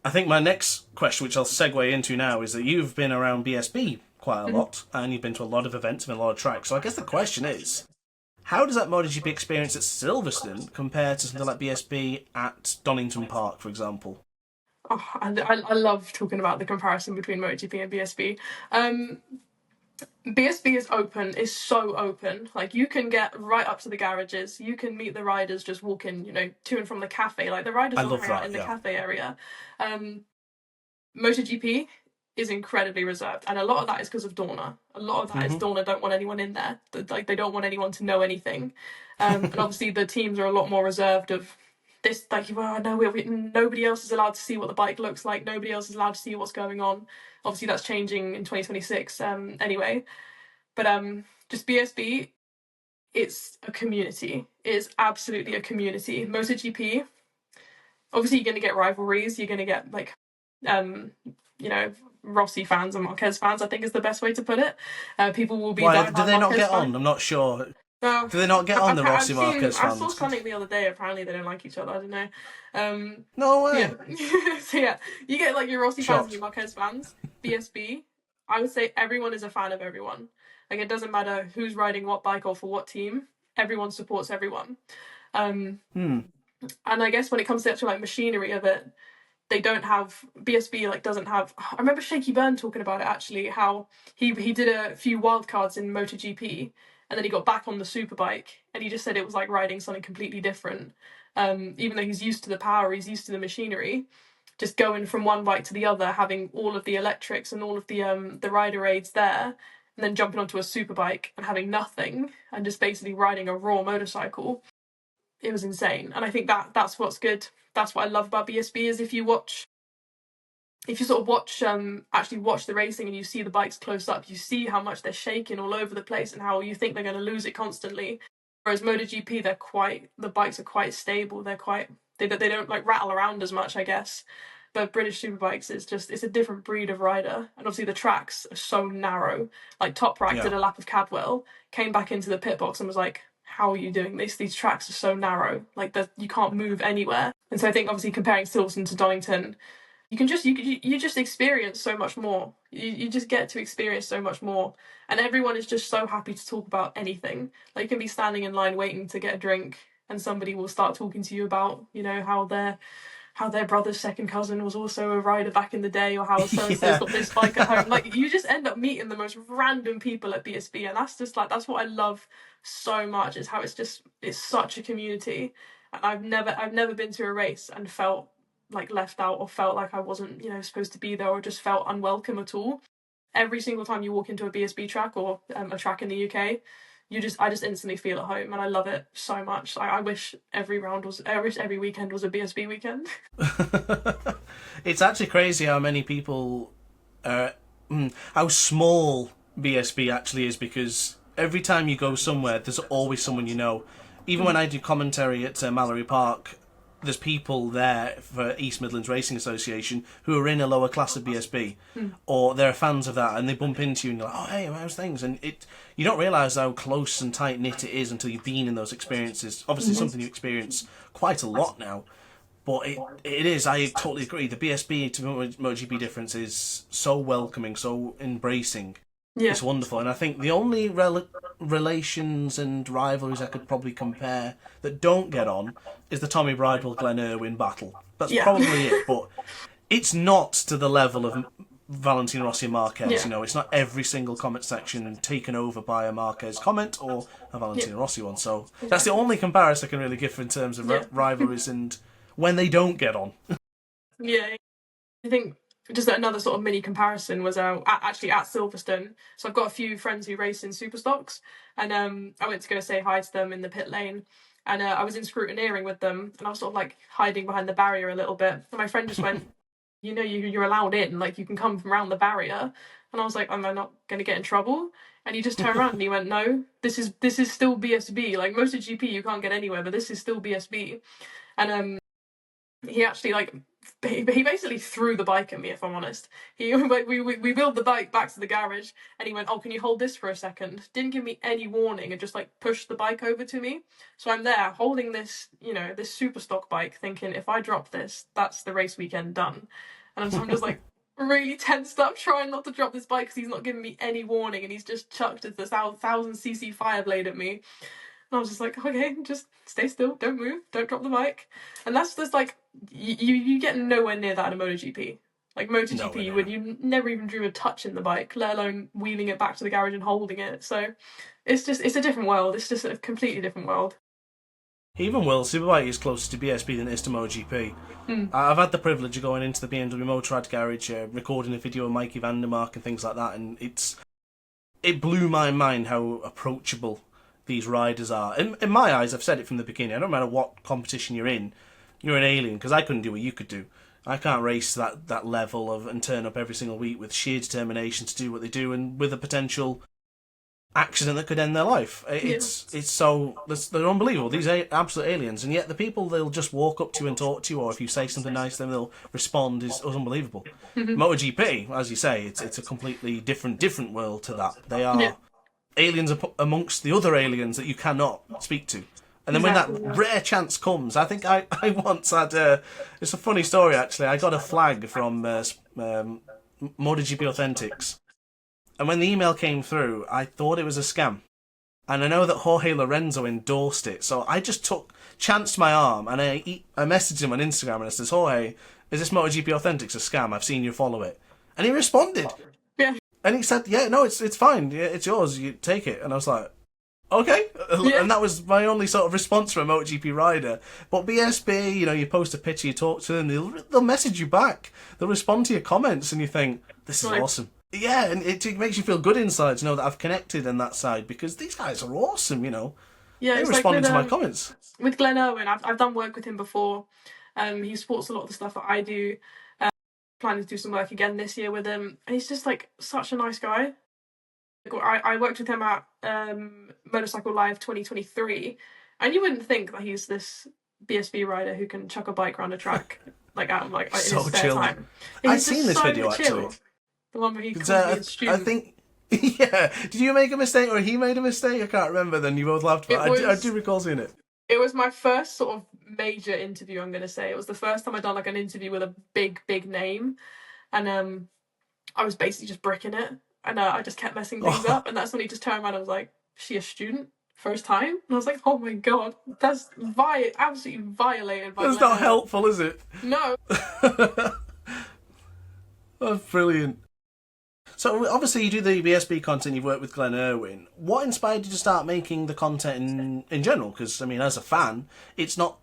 I think my next question, which I'll segue into now, is that you've been around BSB quite a lot, and you've been to a lot of events and a lot of tracks. So I guess the question is, how does that MotoGP experience at Silverstone compare to something like BSB at Donington Park, for example? Oh, I love talking about the comparison between MotoGP and BSB. BSB is open, is so open. Like, you can get right up to the garages. You can meet the riders just walking, to and from the cafe. Like, the riders I will love hang out that. in the Yeah. cafe area. MotoGP is incredibly reserved, and a lot of that is because of Dorna. A lot of that is Dorna don't want anyone in there. Like, they don't want anyone to know anything. And obviously the teams are a lot more reserved of this. Like, well, no, nobody else is allowed to see what the bike looks like. Nobody else is allowed to see what's going on. Obviously, that's changing in 2026. Anyway, but just BSB, it's a community. It is absolutely a community. MotoGP, obviously, you're going to get rivalries. You're going to get like, Rossi fans and Marquez fans, I think is the best way to put it. People will be Why do diehard they not Marquez get fans. on? I'm not sure. No, Do they not get on, the Rossi Marquez I saw fans? something the other day. Apparently, they don't like each other. I don't know. No way. Yeah. So yeah, you get like your Rossi fans and Shocked. your Marquez fans. BSB, I would say everyone is a fan of everyone. Like, it doesn't matter who's riding what bike or for what team. Everyone supports everyone. And I guess when it comes to the actual like machinery of it, they don't have BSB like doesn't have. I remember Shaky Byrne talking about it actually, how he did a few wildcards in MotoGP and then he got back on the superbike and he just said it was like riding something completely different. Even though he's used to the power, he's used to the machinery, just going from one bike to the other, having all of the electrics and all of the rider aids there, and then jumping onto a superbike and having nothing and just basically riding a raw motorcycle. It was insane, and I think that's what's good. That's what I love about BSB is if you sort of watch actually watch the racing and you see the bikes close up, you see how much they're shaking all over the place and how you think they're going to lose it constantly. Whereas MotoGP, the bikes are quite stable. They don't like rattle around as much, I guess. But British superbikes it's a different breed of rider, and obviously the tracks are so narrow. Like, Top Rack did a lap of Cadwell, came back into the pit box and was like, "How are you doing this? These tracks are so narrow. Like, you can't move anywhere." And so I think obviously comparing Silverstone to Donington, you just experience so much more. You just get to experience so much more, and everyone is just so happy to talk about anything. Like, you can be standing in line waiting to get a drink, and somebody will start talking to you about how their brother's second cousin was also a rider back in the day, or how so and so's got this bike at home. Like, you just end up meeting the most random people at BSB, and that's what I love so much. Is how it's such a community, and I've never been to a race and felt like left out or felt like I wasn't supposed to be there or just felt unwelcome at all. Every single time you walk into a BSB track or a track in the UK, I just instantly feel at home, and I love it so much. I wish every weekend was a BSB weekend. It's actually crazy how many people, how small BSB actually is, because every time you go somewhere, there's always someone you know. Even when I do commentary at Mallory Park, there's people there for East Midlands Racing Association who are in a lower class of BSB, or they're fans of that, and they bump into you and you're like, "Oh, hey, how's things?" And you don't realise how close and tight knit it is until you've been in those experiences. Obviously, something you experience quite a lot now, but it is. I totally agree. The BSB to MotoGP difference is so welcoming, so embracing. Yeah. It's wonderful, and I think the only relations and rivalries I could probably compare that don't get on is the Tommy Bridewell Glen Irwin battle. That's probably it, but it's not to the level of Valentino Rossi and Marquez. It's not every single comment section taken over by a Marquez comment or a Valentino Rossi one. So that's the only comparison I can really give in terms of rivalries and when they don't get on. Yeah, I think just another sort of mini comparison was actually at Silverstone. So I've got a few friends who race in Superstocks, and I went to go say hi to them in the pit lane, and I was in scrutineering with them, and I was sort of like hiding behind the barrier a little bit, and my friend just went, you're allowed in, like, you can come from around the barrier, and I was like, am I not going to get in trouble? And he just turned around and he went, no, this is still BSB. Like, MotoGP you can't get anywhere, but this is still BSB. And he actually he basically threw the bike at me, if I'm honest. We built the bike back to the garage, and he went, "Oh, can you hold this for a second?" Didn't give me any warning, and just like pushed the bike over to me. So I'm there holding this, this super stock bike, thinking if I drop this, that's the race weekend done. And I'm just like really tensed up, trying not to drop this bike because he's not giving me any warning, and he's just chucked this 1,000cc Fireblade at me. And I was just like, okay, just stay still, don't move, don't drop the bike. And that's just like, you get nowhere near that in a MotoGP. Like MotoGP, you never even dream of touching the bike, let alone wheeling it back to the garage and holding it. So it's a different world. It's just a completely different world. Even World Superbike is closer to BSB than it is to MotoGP. I've had the privilege of going into the BMW Motorrad garage, recording a video of Mikey Vandermark and things like that, and it blew my mind how approachable these riders are. In my eyes, I've said it from the beginning, I don't matter what competition you're in, you're an alien, because I couldn't do what you could do. I can't race that level of and turn up every single week with sheer determination to do what they do, and with a potential accident that could end their life. They're unbelievable. These are absolute aliens, and yet the people they'll just walk up to and talk to you, or if you say something nice to them, they'll respond is unbelievable. MotoGP, as you say, it's a completely different world to that. They are aliens amongst the other aliens that you cannot speak to. And then when that rare chance comes, I think I once had it's a funny story actually. I got a flag from MotoGP Authentics, and when the email came through, I thought it was a scam. And I know that Jorge Lorenzo endorsed it, so I just chanced my arm and I messaged him on Instagram and I says, Jorge, is this MotoGP Authentics a scam? I've seen you follow it. And he responded. Yeah. And he said, yeah, no, it's fine. Yeah, it's yours. You take it. And I was like, okay. Yeah. And that was my only sort of response from a MotoGP rider. But BSB, you post a picture, you talk to them, they'll message you back. They'll respond to your comments and you think, this is awesome. Yeah, and it makes you feel good inside to know that I've connected on that side, because these guys are awesome, Yeah, they responded to my comments. With Glenn Irwin, I've done work with him before. He supports a lot of the stuff that I do. Planning to do some work again this year with him. And he's just like such a nice guy. I worked with him at Motorcycle Live 2023, and you wouldn't think that he's this BSB rider who can chuck a bike around a track out in so his spare time. I've seen this video actually. The one where he calls me a student. I think, yeah. Did you make a mistake or he made a mistake? I can't remember. Then you both laughed. But I do recall seeing it. It was my first sort of major interview, I'm going to say. It was the first time I'd done like an interview with a big name. And I was basically just bricking it. And I just kept messing things up. And that's when he just turned around and was like, is she a student? First time? And I was like, oh my God, that's absolutely violated by That's not helpful, is it? No. That's brilliant. So obviously you do the BSB content, you've worked with Glenn Irwin. What inspired you to start making the content in general? Because, I mean, as a fan, it's not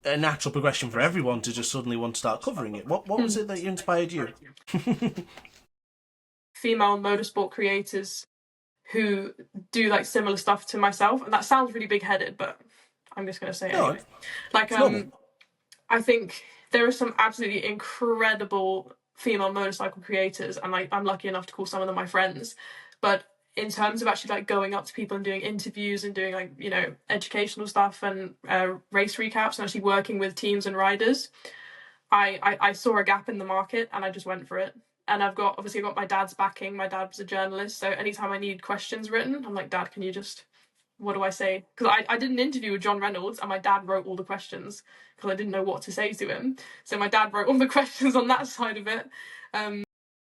a natural progression for everyone to just suddenly want to start covering it. What was it that inspired you? Female motorsport creators who do like similar stuff to myself. And that sounds really big-headed, but I'm just going to say it anyway. Like, I think there are some absolutely incredible female motorcycle creators, and like I'm lucky enough to call some of them my friends. But in terms of actually like going up to people and doing interviews and doing like educational stuff and race recaps and actually working with teams and riders, I saw a gap in the market and I just went for it. And I've got my dad's backing. My dad's a journalist, so anytime I need questions written, I'm like, Dad, can you just, what do I say? Because I did an interview with John Reynolds and my dad wrote all the questions because I didn't know what to say to him. So my dad wrote all the questions on that side of it.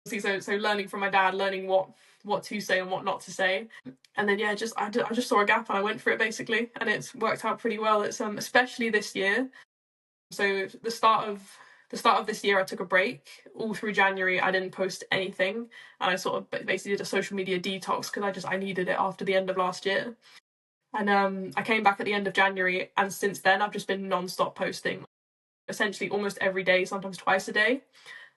So learning from my dad, learning what to say and what not to say. And then I just saw a gap and I went for it basically, and it's worked out pretty well. It's especially this year. So the start of this year I took a break. All through January I didn't post anything, and I sort of basically did a social media detox because I needed it after the end of last year. And I came back at the end of January, and since then I've just been non-stop posting, essentially almost every day, sometimes twice a day.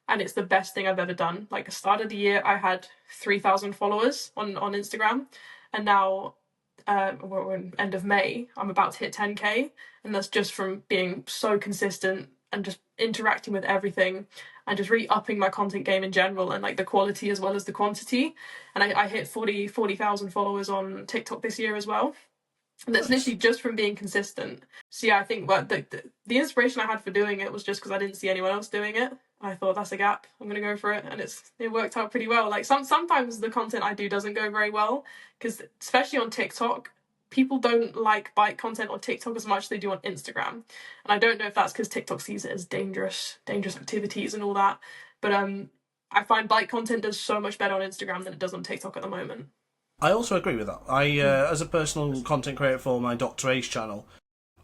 And it's the best thing I've ever done. Like, the start of the year I had 3,000 followers on Instagram, and now we're in end of May, I'm about to hit 10k, and that's just from being so consistent and just interacting with everything and just really upping my content game in general, and like the quality as well as the quantity. And I hit 40,000 followers on TikTok this year as well. And that's literally just from being consistent. So I think the inspiration I had for doing it was just because I didn't see anyone else doing it. I thought, that's a gap, I'm going to go for it. And it worked out pretty well. Like sometimes the content I do doesn't go very well, because especially on TikTok, people don't like bike content on TikTok as much as they do on Instagram. And I don't know if that's because TikTok sees it as dangerous activities and all that. But I find bike content does so much better on Instagram than it does on TikTok at the moment. I also agree with that. I, as a personal content creator for my Dr. Ace channel,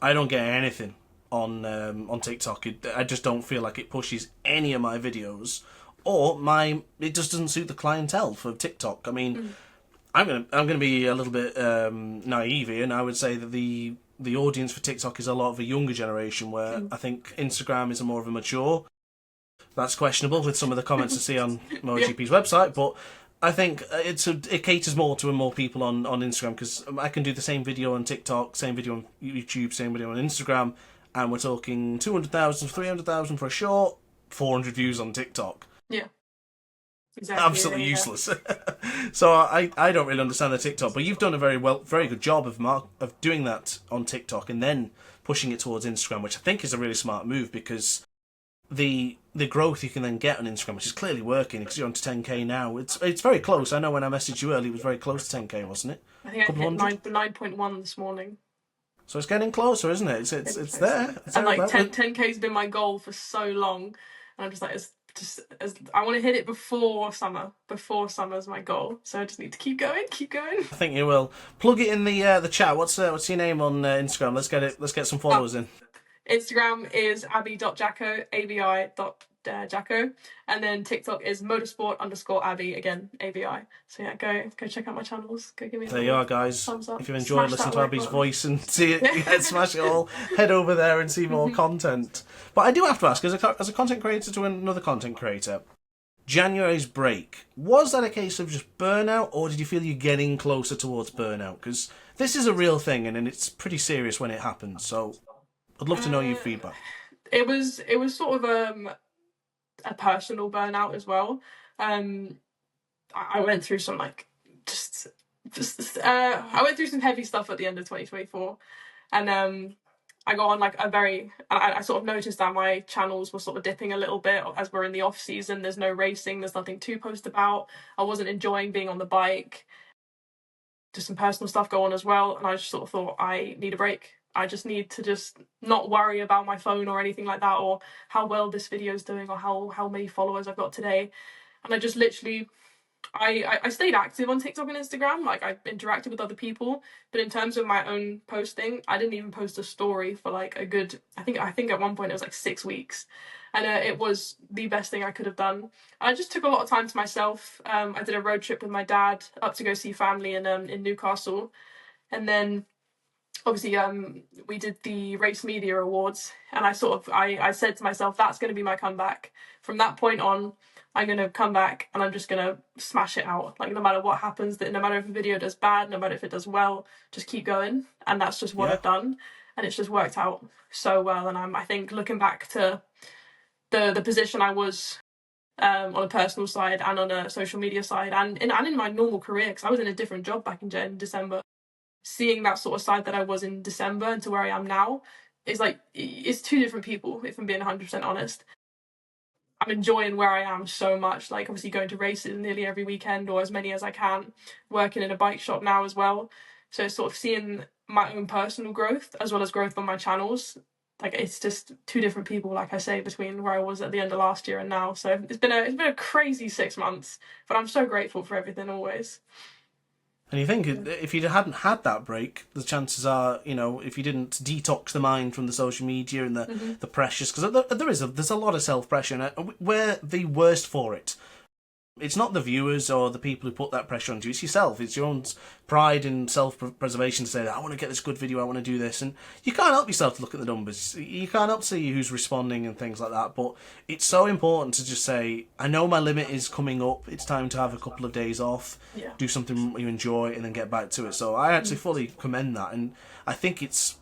I don't get anything on TikTok. I just don't feel like it pushes any of my videos, or it just doesn't suit the clientele for TikTok. I mean, I'm gonna be a little bit naive here, and I would say that the audience for TikTok is a lot of a younger generation, where I think Instagram is more of a mature. That's questionable with some of the comments I see on MotoGP's website, but I think it caters more to more people on Instagram, because I can do the same video on TikTok, same video on YouTube, same video on Instagram, and we're talking 200,000, 300,000 for a short, 400 views on TikTok. Yeah. Exactly. Absolutely useless. So I don't really understand the TikTok, but you've done a very good job of doing that on TikTok and then pushing it towards Instagram, which I think is a really smart move, because the growth you can then get on Instagram, which is clearly working, because you're on to 10k now. It's very close. I know when I messaged you earlier, it was very close to 10k, wasn't it? I think I hit 9.1 this morning. So it's getting closer, isn't it? It's there. And like 10k's been my goal for so long, and I'm just like, I want to hit it before summer. Before summer's my goal, so I just need to keep going. I think you will. Plug it in the chat. What's your name on Instagram? Let's get some followers in. Instagram is abby.jacko, abi.jacko, and then TikTok is motorsport_abby, again, abi. So yeah, go check out my channels. Go give me there you are, guys. Thumbs up. If you enjoy listening to Abby's voice and see it, smash it all, head over there and see more content. But I do have to ask, as a content creator to another content creator, January's break, was that a case of just burnout, or did you feel you're getting closer towards burnout? Because this is a real thing, and it's pretty serious when it happens, so I'd love to know your feedback. It was sort of a personal burnout as well. I went through some I went through some heavy stuff at the end of 2024, and I got on I sort of noticed that my channels were sort of dipping a little bit as we're in the off season. There's no racing, there's nothing to post about. I wasn't enjoying being on the bike. Just some personal stuff go on as well, and I just sort of thought, I need a break. I just need to just not worry about my phone or anything like that, or how well this video is doing, or how many followers I've got today. And I just literally, I stayed active on TikTok and Instagram. Like, I interacted with other people, but in terms of my own posting, I didn't even post a story for like a good, I think at one point it was like 6 weeks. And it was the best thing I could have done. I just took a lot of time to myself. I did a road trip with my dad up to go see family in Newcastle. And then obviously we did the Race Media Awards, and I said to myself, that's going to be my comeback. From that point on, I'm going to come back and I'm just going to smash it out. Like, no matter what happens, no matter if a video does bad, no matter if it does well, just keep going. And that's just what I've done, and it's just worked out so well. And I think looking back to the position I was on a personal side and on a social media side, and in my normal career, because I was in a different job back in December, seeing that sort of side that I was in December and to where I am now is like, it's two different people, if I'm being 100% honest. I'm enjoying where I am so much, like obviously going to races nearly every weekend, or as many as I can, working in a bike shop now as well. So it's sort of seeing my own personal growth as well as growth on my channels. Like, it's just two different people, like I say, between where I was at the end of last year and now. So it's been a crazy 6 months, but I'm so grateful for everything always. And you think if you hadn't had that break, the chances are, if you didn't detox the mind from the social media and the pressures, because there's a lot of self-pressure, and we're the worst for it. It's not the viewers or the people who put that pressure on you, it's yourself. It's your own pride and self-preservation to say, I want to get this good video, I want to do this. And you can't help yourself to look at the numbers. You can't help to see who's responding and things like that. But it's so important to just say, I know my limit is coming up. It's time to have a couple of days off, do something you enjoy, and then get back to it. So I actually fully commend that. And I think it's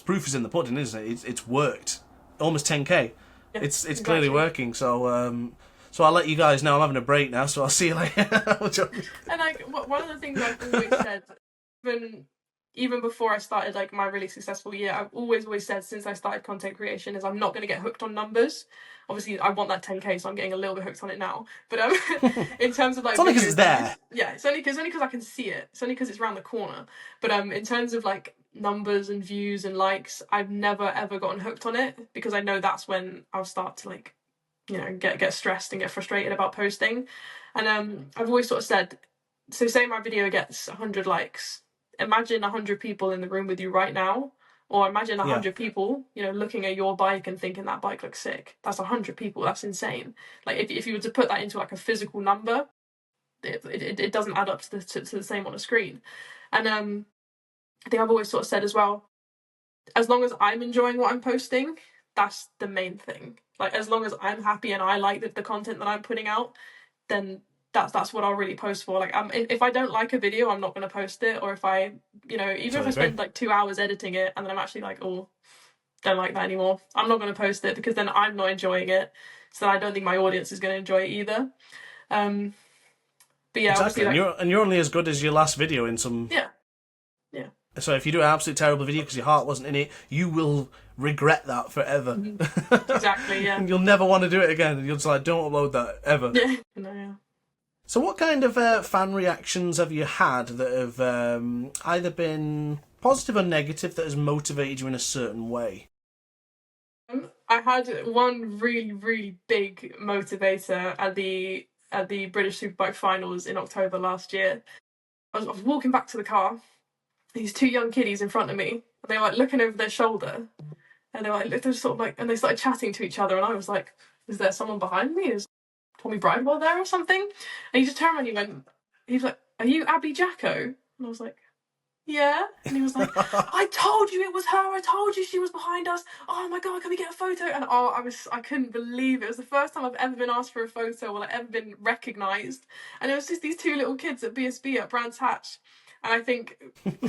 proof is in the pudding, isn't it? It's worked. Almost 10k. Yeah, it's clearly working. So I'll let you guys know I'm having a break now, so I'll see you later. And like, one of the things I've always said, even before I started like my really successful year, I've always said since I started content creation is I'm not going to get hooked on numbers. Obviously, I want that 10k, so I'm getting a little bit hooked on it now. But in terms of like, it's only because it's there. Yeah, it's only because I can see it. It's only because it's around the corner. But in terms of like numbers and views and likes, I've never ever gotten hooked on it, because I know that's when I'll start to like, get stressed and get frustrated about posting. And I've always sort of said, so say my video gets 100 likes, imagine 100 people in the room with you right now Or imagine Yeah. 100 people, you know, looking at your bike and thinking that bike looks sick. That's 100 people. That's insane. Like if you were to put that into like a physical number, it doesn't add up to the same on a screen. And I think I've always sort of said as well, as long as I'm enjoying what I'm posting, that's the main thing. Like as long as I'm happy and I like the content that I'm putting out, then that's what I'll really post for. Like if I don't like a video, I'm not going to post it. Or if I, you know, even if I spend like 2 hours editing it and then I'm actually like, oh, don't like that anymore, I'm not going to post it, because then I'm not enjoying it. So I don't think my audience is going to enjoy it either. But yeah, exactly. obviously, like, And you're only as good as your last video in some. yeah. So if you do an absolute terrible video because your heart wasn't in it, you will regret that forever. Exactly, yeah. And you'll never want to do it again. You'll just like, don't upload that ever. Yeah. No, yeah. So what kind of fan reactions have you had that have either been positive or negative that has motivated you in a certain way? I had one really, really big motivator at the British Superbike finals in October last year. I was walking back to the car. These two young kiddies in front of me, and they were like looking over their shoulder, and they were like, they're sort of like, and they started chatting to each other, and I was like, is there someone behind me? Is Tommy Bridewell there or something? And he just turned around and he was like, are you Abby Jacko? And I was like, yeah. And he was like, I told you it was her. I told you she was behind us. Oh my God, can we get a photo? And I couldn't believe it. It was the first time I've ever been asked for a photo or like ever been recognised. And it was just these two little kids at BSB at Brands Hatch. And I think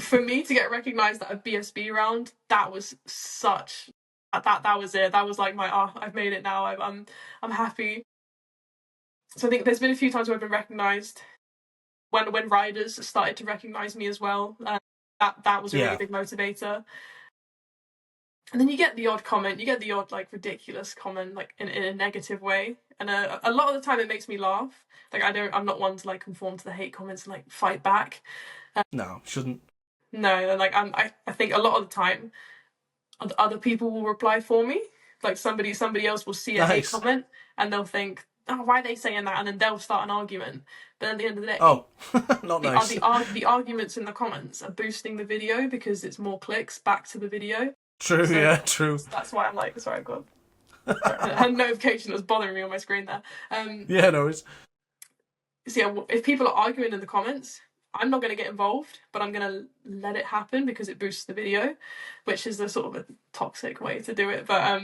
for me to get recognised at a BSB round, that was such, that was it. That was like my, I've made it now. I'm happy. So I think there's been a few times where I've been recognised when riders started to recognise me as well. That was a really big motivator. And then you get the odd comment, you get the odd like ridiculous comment, like in a negative way. And a lot of the time it makes me laugh. Like I'm not one to like conform to the hate comments and like fight back. No, shouldn't. No, and like I think a lot of the time other people will reply for me. Like somebody else will see a hate comment and they'll think, oh, why are they saying that? And then they'll start an argument. But at the end of the day, not nice. The arguments in the comments are boosting the video because it's more clicks back to the video. True, so, yeah, true. That's why I'm like, sorry, God. I had a notification that was bothering me on my screen there. Yeah, no worries. So yeah, if people are arguing in the comments, I'm not going to get involved, but I'm going to let it happen because it boosts the video, which is a sort of a toxic way to do it. But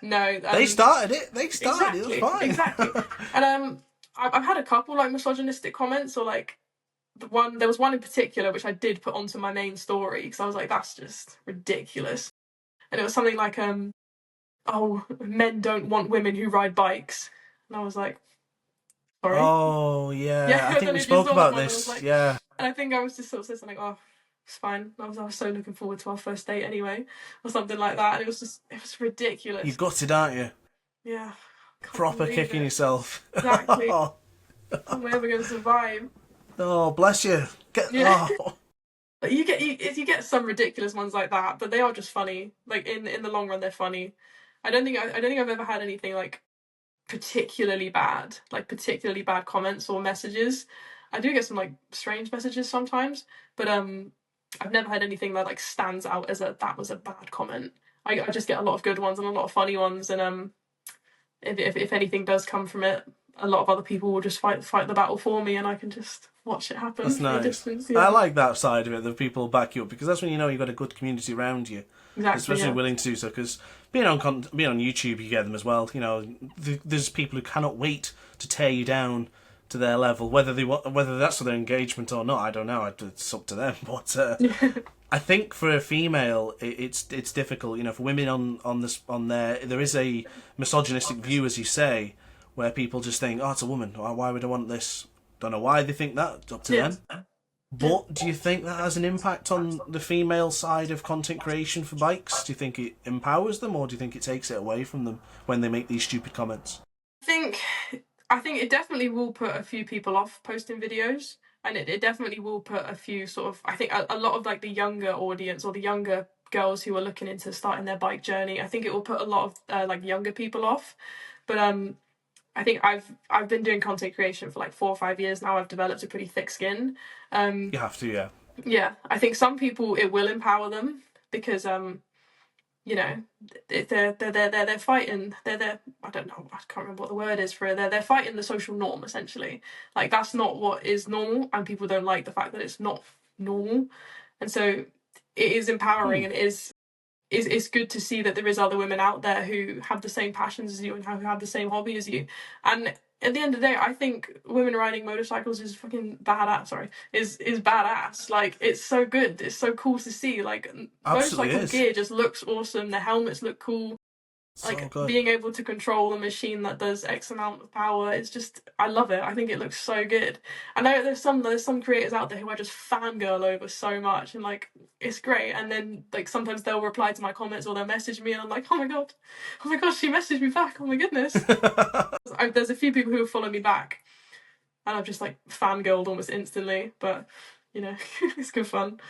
no, they started it. They started it. That's fine. Exactly. And I've had a couple like misogynistic comments, or like there was one in particular which I did put onto my main story because I was like, that's just ridiculous. And it was something like, oh, men don't want women who ride bikes, and I was like, sorry. Oh yeah, I think we spoke about this. Like, yeah. And I think I was just sort of saying something, oh, it's fine. I was so looking forward to our first date anyway, or something like that. And it was ridiculous. You gutted, aren't you? Yeah. Proper kicking yourself. Exactly. I'm never going to survive. Oh, bless you. You get some ridiculous ones like that, but they are just funny. Like in the long run, they're funny. I don't think I've ever had anything like particularly bad comments or messages. I do get some like strange messages sometimes, but I've never had anything that like stands out as that was a bad comment. I just get a lot of good ones and a lot of funny ones, and if anything does come from it, a lot of other people will just fight the battle for me, and I can just watch it happen. That's nice. Distance, yeah. I like that side of it, that people back you up, because that's when you know you've got a good community around you. Exactly, especially willing to do so, because being on YouTube, you get them as well. You know, there's people who cannot wait to tear you down to their level, whether that's for their engagement or not. I don't know. It's up to them. But I think for a female, it's difficult. You know, for women on there is a misogynistic view, as you say, where people just think, oh, it's a woman. Why would I want this? Don't know why they think that. It's up to them. But do you think that has an impact on the female side of content creation for bikes? Do you think it empowers them, or do you think it takes it away from them when they make these stupid comments? I think it definitely will put a few people off posting videos, and it definitely will put a few sort of, I think a lot of like the younger audience or the younger girls who are looking into starting their bike journey, I think it will put a lot of like younger people off. But I think I've been doing content creation for like 4 or 5 years now. I've developed a pretty thick skin. You have to, yeah. Yeah, I think some people it will empower them because you know, they're fighting. They're I don't know. I can't remember what the word is for it. They're fighting the social norm essentially. Like that's not what is normal, and people don't like the fact that it's not normal. And so it is empowering, and it is it's good to see that there is other women out there who have the same passions as you and who have the same hobby as you. And at the end of the day, I think women riding motorcycles is fucking badass. Sorry, is badass. Like it's so good. It's so cool to see. Like motorcycle gear just looks awesome. The helmets look cool. Like being able to control a machine that does X amount of power, it's just I love it. I think it looks so good. I know there's some creators out there who I just fangirl over so much, and like it's great. And then like sometimes they'll reply to my comments or they'll message me, and I'm like, oh my gosh, she messaged me back. Oh my goodness. There's a few people who have followed me back, and I've just like fangirled almost instantly. But you know, it's good fun.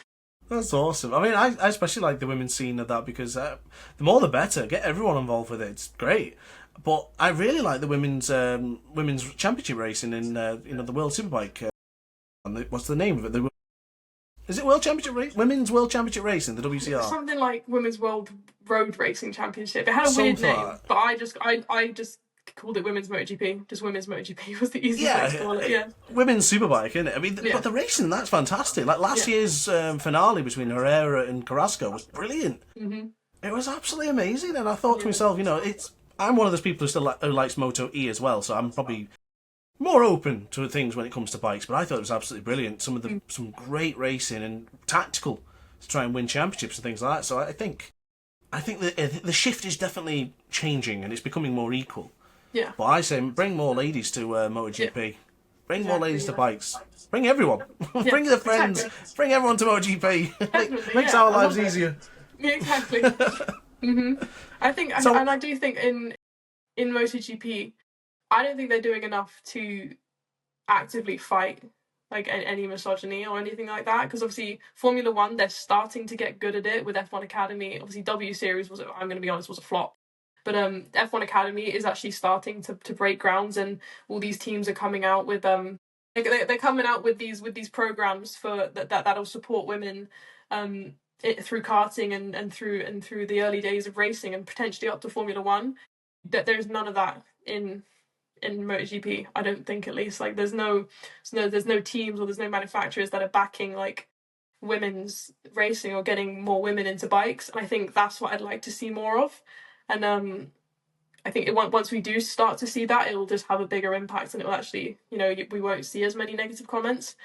That's awesome. I mean, I especially like the women's scene of that because the more the better. Get everyone involved with it. It's great. But I really like the women's championship racing in the World Superbike. What's the name of it? Is it World Championship Women's World Championship Racing, the WCR? Something like Women's World Road Racing Championship. It had a weird name, but I just called it Women's MotoGP. Just Women's MotoGP was the easiest way to call it. Yeah. Women's Superbike, isn't it? I mean, but the racing, that's fantastic. Like last year's finale between Herrera and Carrasco was brilliant. Mm-hmm. It was absolutely amazing, and I thought to myself, I'm one of those people who likes Moto E as well, so I'm probably more open to things when it comes to bikes. But I thought it was absolutely brilliant. Some great racing and tactical to try and win championships and things like that. So I think the shift is definitely changing and it's becoming more equal. Yeah. But I say bring more ladies to MotoGP. Yeah. Bring more ladies to bikes. Bring everyone. Yeah, bring the friends. Exactly. Bring everyone to MotoGP. Makes our lives easier. Yeah, exactly. Mm-hmm. I do think in MotoGP, I don't think they're doing enough to actively fight like any misogyny or anything like that. Because obviously Formula One, they're starting to get good at it with F1 Academy. Obviously W Series was a flop. But F1 Academy is actually starting to break grounds, and all these teams are coming out with they're coming out with these programs for that'll support women through karting and through the early days of racing and potentially up to Formula One. That there's none of that in MotoGP, I don't think, at least. Like there's no teams or there's no manufacturers that are backing like women's racing or getting more women into bikes, and I think that's what I'd like to see more of. And I think once we do start to see that, it will just have a bigger impact, and it will actually, we won't see as many negative comments.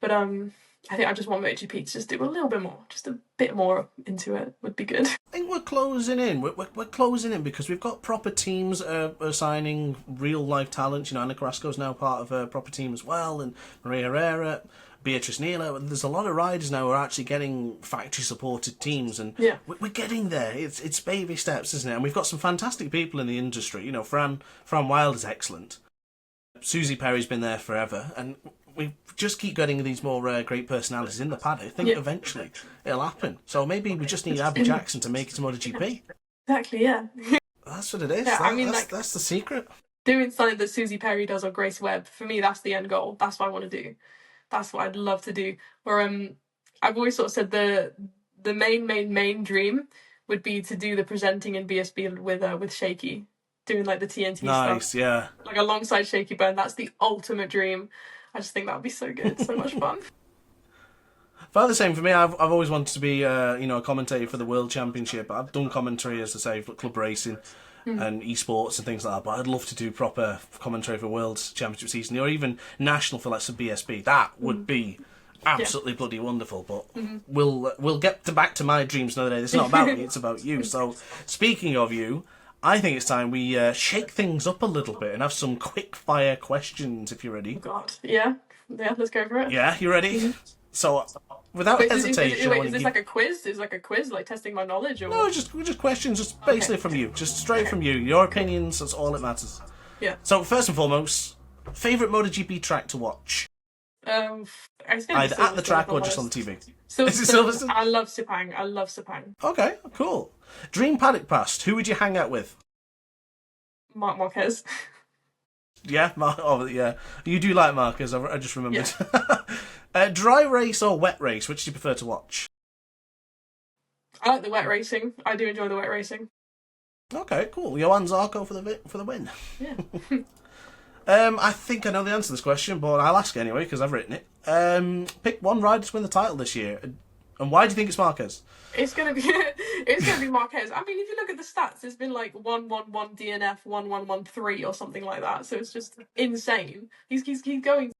But I think I just want MotoGP to just do a little bit more, just a bit more into it would be good. I think we're closing in. We're closing in because we've got proper teams signing real life talent. Anna Carrasco's now part of a proper team as well, and Maria Herrera, Beatrice Neela. There's a lot of riders now who are actually getting factory supported teams, and we're getting there. It's baby steps, isn't it? And we've got some fantastic people in the industry. Fran Wilde is excellent. Susie Perry's been there forever, and we just keep getting these more great personalities in the pad. I think eventually it'll happen. So maybe we just need Abby Jackson to make it to MotoGP. Exactly, yeah. That's what it is. Yeah, that's the secret. Doing something that Susie Perry does or Grace Webb, for me, that's the end goal. That's what I want to do. That's what I'd love to do. Or I've always sort of said the main dream would be to do the presenting in BSB with Shaky, doing like the TNT stuff. Nice, yeah. Like alongside Shaky Byrne. That's the ultimate dream. I just think that would be so good, so much fun. About the same for me. I've always wanted to be a commentator for the World Championship. I've done commentary, as I say, for club racing and esports and things like that. But I'd love to do proper commentary for World Championship season, or even national for like some BSB. That would be absolutely bloody wonderful. But we'll get back to my dreams another day. It's not about me; it's about you. So speaking of you, I think it's time we shake things up a little bit and have some quick fire questions. If you're ready. Oh God, yeah, let's go for it. Yeah, you ready? Mm-hmm. So, without hesitation, is this like a quiz? Is like a quiz, like testing my knowledge, or no? Just questions, just basically from you, just straight from you. Your opinions. That's all that matters. Yeah. So first and foremost, favorite MotoGP track to watch? Either at the track or just on the TV. Is it Silverstone? I love Sepang. Okay, cool. Dream paddock past. Who would you hang out with? Marc Marquez. Yeah, yeah. You do like Marquez. I just remembered. Yeah. Dry race or wet race? Which do you prefer to watch? I like the wet racing. I do enjoy the wet racing. Okay, cool. Johan Zarco for the win. Yeah. I think I know the answer to this question, but I'll ask anyway because I've written it. Pick one rider to win the title this year, and why do you think it's Marquez? It's gonna be Marquez. I mean, if you look at the stats, it's been like 1-1-1 DNF, 1-1-1-3 or something like that. So it's just insane. He's going.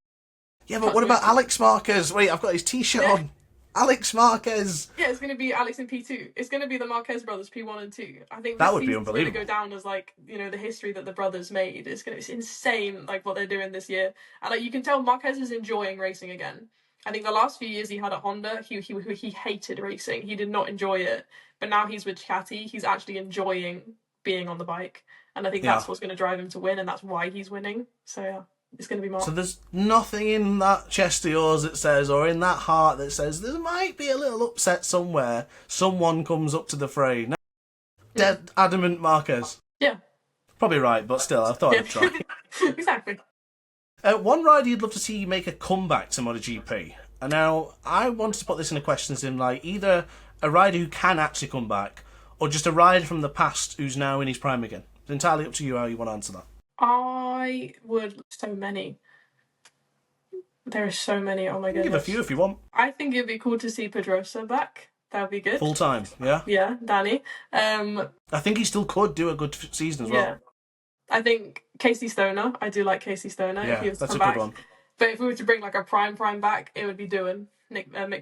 Yeah, but what about Alex Marquez? Wait, I've got his T-shirt on. Alex Marquez. Yeah, it's going to be Alex in P2. It's going to be the Marquez brothers P1 and 2. I think that would be unbelievable. It's going to go down as like, you know, the history that the brothers made. It's insane like what they're doing this year. And like you can tell Marquez is enjoying racing again. I think the last few years he had at Honda, he hated racing. He did not enjoy it. But now he's with Ducati, he's actually enjoying being on the bike. And I think that's what's going to drive him to win, and that's why he's winning. So yeah. It's going to be Mark. So there's nothing in that chest of yours that says, or in that heart that says, there might be a little upset somewhere. Someone comes up to the fray. No, dead adamant Marquez. Yeah. Probably right, but still, I thought I'd try. Exactly. One rider you'd love to see make a comeback to MotoGP. And now, I wanted to put this in a question as in, like, either a rider who can actually come back, or just a rider from the past who's now in his prime again. It's entirely up to you how you want to answer that. I would. So many. There are so many. Oh my goodness. Give a few if you want. I think it'd be cool to see Pedrosa back. That would be good. Full time, yeah? Yeah, Danny. I think he still could do a good season as well. Yeah. I think Casey Stoner. I do like Casey Stoner. Yeah, if he was that's a back. Good one. But if we were to bring like a prime back, it would be Mick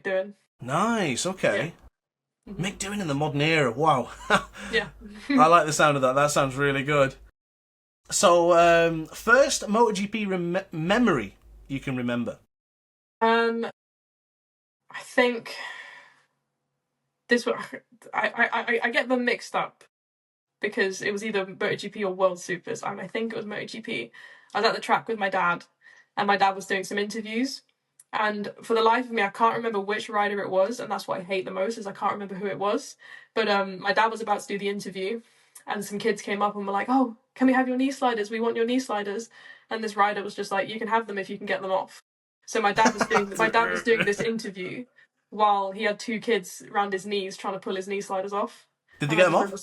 Doohan. Nice, okay. Yeah. Mick Doohan in the modern era, wow. Yeah. I like the sound of that. That sounds really good. So, first MotoGP memory you can remember? I think this one. I get them mixed up because it was either MotoGP or World Supers, and I think it was MotoGP. I was at the track with my dad, and my dad was doing some interviews, and for the life of me, I can't remember which rider it was, and that's what I hate the most is I can't remember who it was. But my dad was about to do the interview, and some kids came up and were like, "Oh, can we have your knee sliders? We want your knee sliders." And this rider was just like, "You can have them if you can get them off." So my dad was doing this interview while he had two kids around his knees trying to pull his knee sliders off. Did they get them off?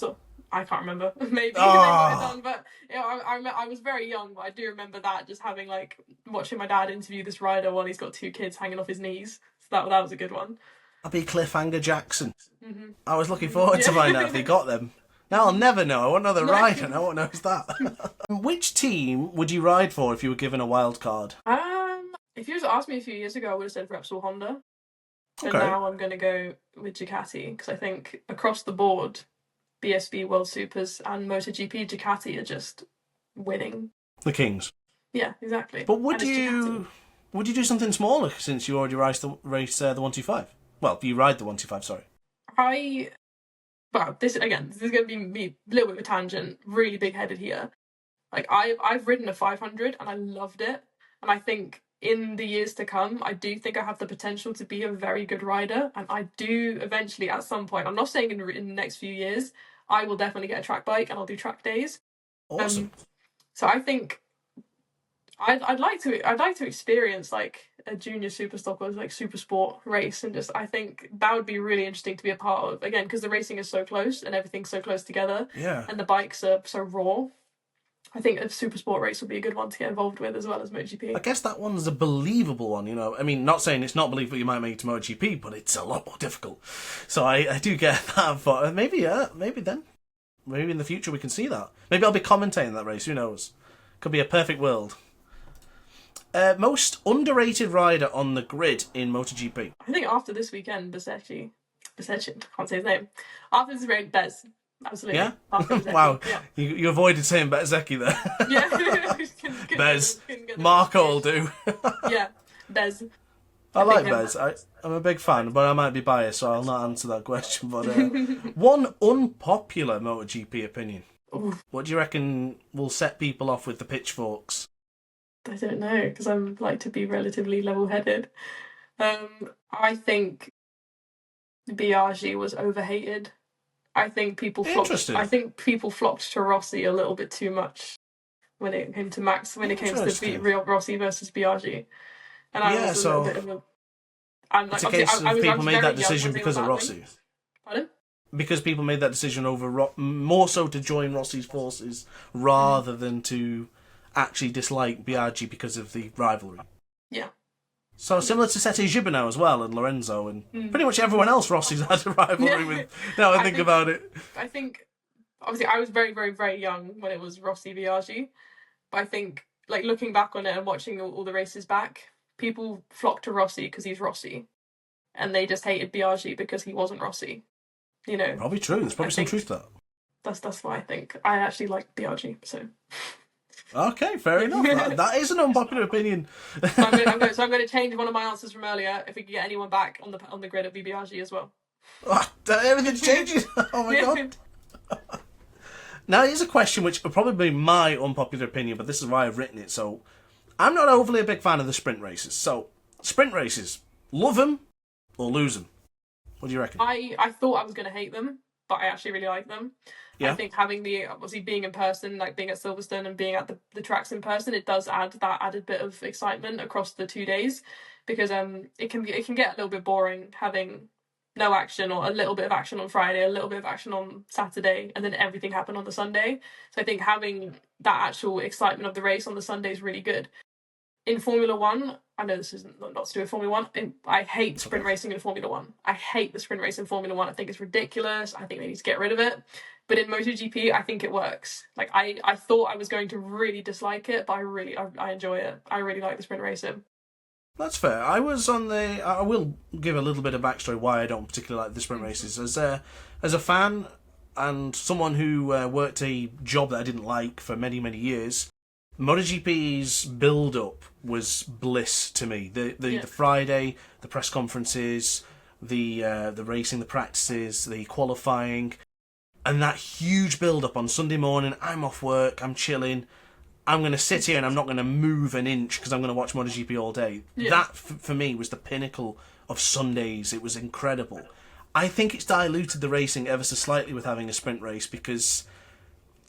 I can't remember. Maybe they might have done, but you know, I was very young, but I do remember that just having like watching my dad interview this rider while he's got two kids hanging off his knees. So that was a good one. That'd be Cliffhanger Jackson. Mm-hmm. I was looking forward to finding out if he got them. Now I'll never know. I won't know the rider, and I won't know who's that. Which team would you ride for if you were given a wild card? If you had asked me a few years ago, I would have said Repsol Honda. But now I'm going to go with Ducati because I think across the board, BSB World Supers and MotoGP Ducati are just winning. The Kings. Yeah, exactly. But would you do something smaller since you already race the 125? Well, you ride the 125. Sorry. This is going to be me a little bit of a tangent. Really big headed here. Like I've ridden a 500 and I loved it, and I think in the years to come, I do think I have the potential to be a very good rider, and I do eventually at some point. I'm not saying in the next few years. I will definitely get a track bike and I'll do track days. Awesome. So I think I'd like to experience like a junior super stock or like super sport race, and just I think that would be really interesting to be a part of again because the racing is so close and everything's so close together. Yeah. And the bikes are so raw. I think a super sport race would be a good one to get involved with as well as MotoGP. I guess that one's a believable one, you know. I mean, not saying it's not believable you might make it to MotoGP, but it's a lot more difficult. So I do get that, but maybe then. Maybe in the future we can see that. Maybe I'll be commentating that race, who knows. Could be a perfect world. Most underrated rider on the grid in MotoGP? I think after this weekend, Bezzecchi, can't say his name. After this race, Bez. Absolutely. Yeah? Wow. Yeah. You avoided saying Bezzecchi there. Yeah. Bez. Marco will do. Yeah, Bez. I like Bez. I'm a big fan, but I might be biased, so I'll not answer that question. But one unpopular MotoGP opinion. Ooh. What do you reckon will set people off with the pitchforks? I don't know, because I'm like to be relatively level-headed. I think Biaggi was overhated. I think people flocked to Rossi a little bit too much when it came to Max. When it came to Rossi versus Biaggi, and I was a little bit of a. It's a case of people made that decision because of Rossi. Pardon? because people made that decision over more so to join Rossi's forces rather than to actually dislike Biaggi because of the rivalry. Yeah. So similar to Sete Gibernau as well, and Lorenzo, and pretty much everyone else Rossi's had a rivalry with. Now I think about it. I think, obviously, I was very, very, very young when it was Rossi Biaggi, but I think, like, looking back on it and watching all the races back, people flocked to Rossi because he's Rossi, and they just hated Biaggi because he wasn't Rossi. You know, probably true. There's probably some truth to that. That's what I think. I actually like Biaggi, so. Okay, fair enough. That is an unpopular opinion. So I'm going to change one of my answers from earlier. If we could get anyone back on the grid, it'd be Biaggi as well. Oh, everything's changing. Oh my god. Now here's a question which will probably be my unpopular opinion, but this is why I've written it. So I'm not overly a big fan of the sprint races. So sprint races, love them or lose them. What do you reckon? I thought I was going to hate them, but I actually really like them. Yeah. I think having obviously being in person, like being at Silverstone and being at the tracks in person, it does add that added bit of excitement across the 2 days, because it can get a little bit boring having no action, or a little bit of action on Friday, a little bit of action on Saturday, and then everything happen on the Sunday. So I think having that actual excitement of the race on the Sunday is really good. In Formula One, I know this isn't not to do with Formula One. I hate sprint racing in Formula One. I hate the sprint race in Formula One. I think it's ridiculous. I think they need to get rid of it. But in MotoGP, I think it works. Like I thought I was going to really dislike it, but I enjoy it. I really like the sprint racing. That's fair. I will give a little bit of backstory why I don't particularly like the sprint races. As a fan and someone who worked a job that I didn't like for many, many years, MotoGP's build-up was bliss to me. The Friday, the press conferences, the racing, the practices, the qualifying, and that huge build-up on Sunday morning. I'm off work, I'm chilling, I'm going to sit here and I'm not going to move an inch because I'm going to watch MotoGP all day. Yeah. That, for me, was the pinnacle of Sundays. It was incredible. I think it's diluted the racing ever so slightly with having a sprint race, because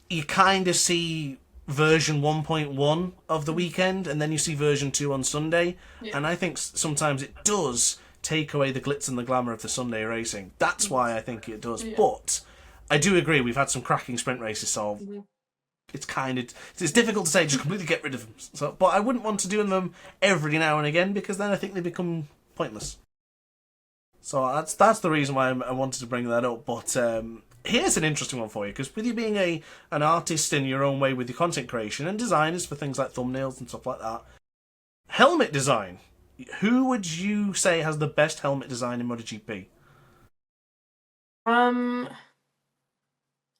you kind of see version 1.1 of the weekend and then you see version 2 on Sunday. Yeah. And I think sometimes it does take away the glitz and the glamour of the Sunday racing. That's why I think it does. Yeah. But I do agree, we've had some cracking sprint races, so it's difficult to say just completely get rid of them. So, but I wouldn't want to do them every now and again, because then I think they become pointless. So that's the reason why I wanted to bring that up. But here's an interesting one for you, because with you being an artist in your own way with your content creation and designers for things like thumbnails and stuff like that, helmet design, who would you say has the best helmet design in MotoGP?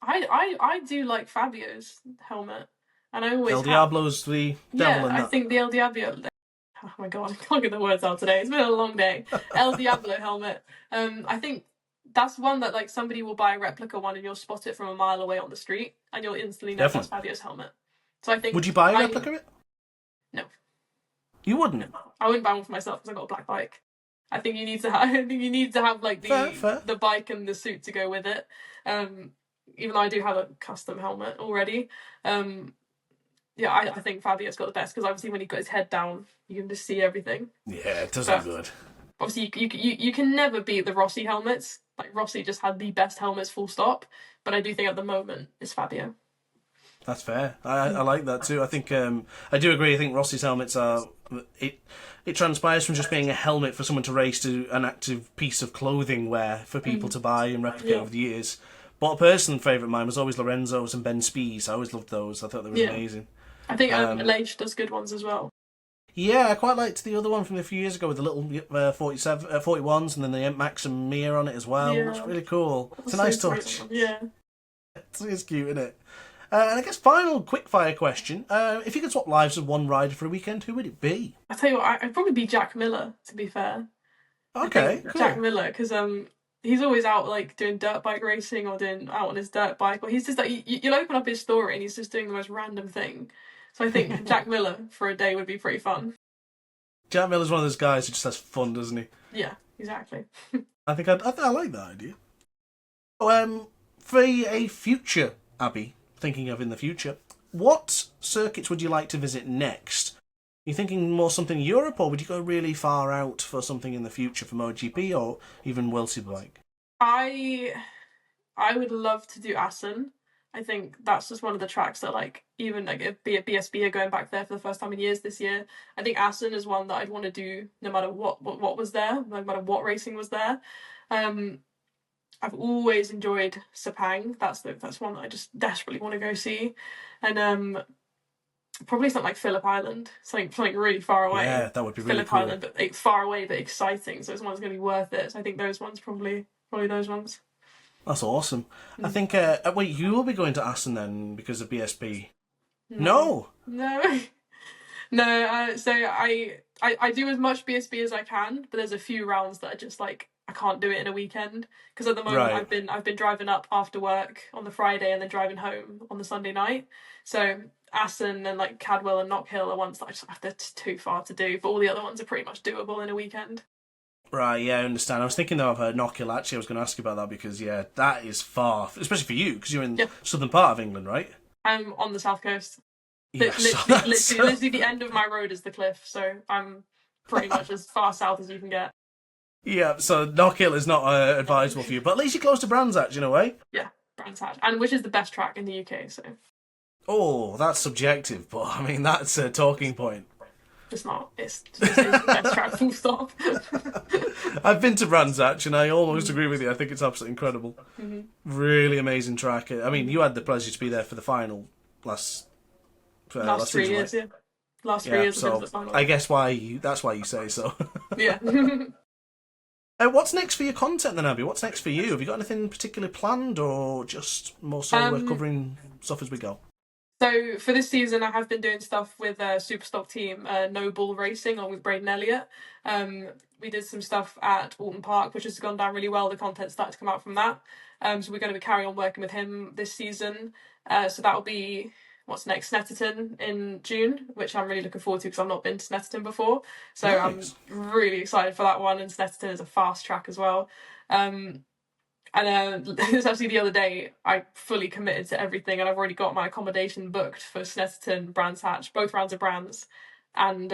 I do like Fabio's helmet, and I always El Diablo's the devil in that. I think the El Diablo. Oh my god, I can't get the words out today. It's been a long day. El Diablo helmet. I think that's one that, like, somebody will buy a replica one and you'll spot it from a mile away on the street and you'll instantly know that's Fabio's helmet. So I think. Would you buy a replica of it? No. You wouldn't? I wouldn't buy one for myself because I got a black bike. I think you need to have like the bike and the suit to go with it. Even though I do have a custom helmet already. Yeah, I think Fabio's got the best, because obviously when he got his head down, you can just see everything. Yeah, it does look good. Obviously, you can never beat the Rossi helmets. Like, Rossi just had the best helmets, full stop. But I do think at the moment it's Fabio. That's fair. I like that too. I think I do agree. I think Rossi's helmets are it transpires from just being a helmet for someone to race to an active piece of clothing wear for people to buy and replicate over the years. But a personal favourite of mine was always Lorenzo's and Ben Spees. I always loved those. I thought they were amazing. I think Leish does good ones as well. Yeah, I quite liked the other one from a few years ago with the little 41s and then the Max and Mia on it as well. Yeah. It's really cool. It's a nice touch. Yeah. It's cute, isn't it? And I guess final quick-fire question. If you could swap lives with one rider for a weekend, who would it be? I tell you what, I'd probably be Jack Miller, to be fair. Okay, cool. Jack Miller, because he's always out, like, doing dirt bike racing or out on his dirt bike. Or he's just like, you'll open up his story and he's just doing the most random thing. So I think Jack Miller for a day would be pretty fun. Jack Miller's one of those guys who just has fun, doesn't he? Yeah, exactly. I think I like that idea. For a future Abby, thinking of in the future, what circuits would you like to visit next? Are you thinking more something in Europe, or would you go really far out for something in the future for MotoGP or even World Superbike? I would love to do Assen. I think that's just one of the tracks that, like, even like if BSB are going back there for the first time in years this year. I think Assen is one that I'd want to do no matter what was there, no matter what racing was there. I've always enjoyed Sepang. That's one that I just desperately want to go see, and probably something like Phillip Island, something really far away. Yeah, that would be really Phillip cool. Island, but like, far away but exciting. So it's one that's going to be worth it. So I think those ones probably those ones. That's awesome. I think. Wait, you will be going to Assen then because of BSB? No. No. So I do as much BSB as I can, but there's a few rounds that are just like I can't do it in a weekend because at the moment I've been driving up after work on the Friday and then driving home on the Sunday night. So Assen and like Cadwell and Knockhill are ones that I just they're too far to do, but all the other ones are pretty much doable in a weekend. Right, yeah, I understand. I was thinking though of Knockhill. Actually, I was going to ask you about that because yeah, that is far, especially for you because you're in the southern part of England, right? I'm on the south coast. Yeah, literally the end of my road is the cliff, so I'm pretty much as far south as you can get. Yeah, so Knockhill is not advisable for you, but at least you're close to Brands Hatch in a way. Yeah, Brands Hatch, and which is the best track in the UK. So. Oh, that's subjective, but I mean that's a talking point. It's not. It's the best track. Full stop. I've been to Brands Hatch and I almost agree with you. I think it's absolutely incredible. Mm-hmm. Really amazing track. I mean, you had the pleasure to be there for the final last 3 season, years, right? Yeah. Last 3 years. So I guess that's why you say so. Yeah. What's next for your content then, Abby? What's next for you? Have you got anything particularly planned, or just more so we're covering stuff as we go? So for this season, I have been doing stuff with Superstock team Noble Racing along with Braden Elliott. We did some stuff at Alton Park, which has gone down really well. The content started to come out from that. So we're going to carry on working with him this season. So that'll be what's next, Snetterton in June, which I'm really looking forward to because I've not been to Snetterton before. So nice. I'm really excited for that one. And Snetterton is a fast track as well. And it's actually the other day I fully committed to everything and I've already got my accommodation booked for Snetterton, Brands Hatch, both rounds of Brands, and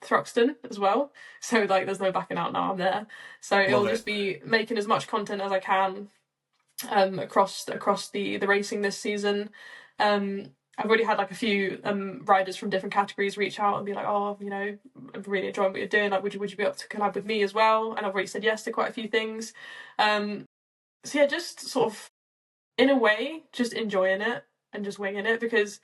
Thruxton as well. So like there's no backing out now, I'm there. So it'll just be making as much content as I can across the racing this season. I've already had like a few riders from different categories reach out and be like, oh, you know, I'm really enjoying what you're doing. Like, would you be able to collab with me as well? And I've already said yes to quite a few things. So yeah, just sort of, in a way, just enjoying it and just winging it because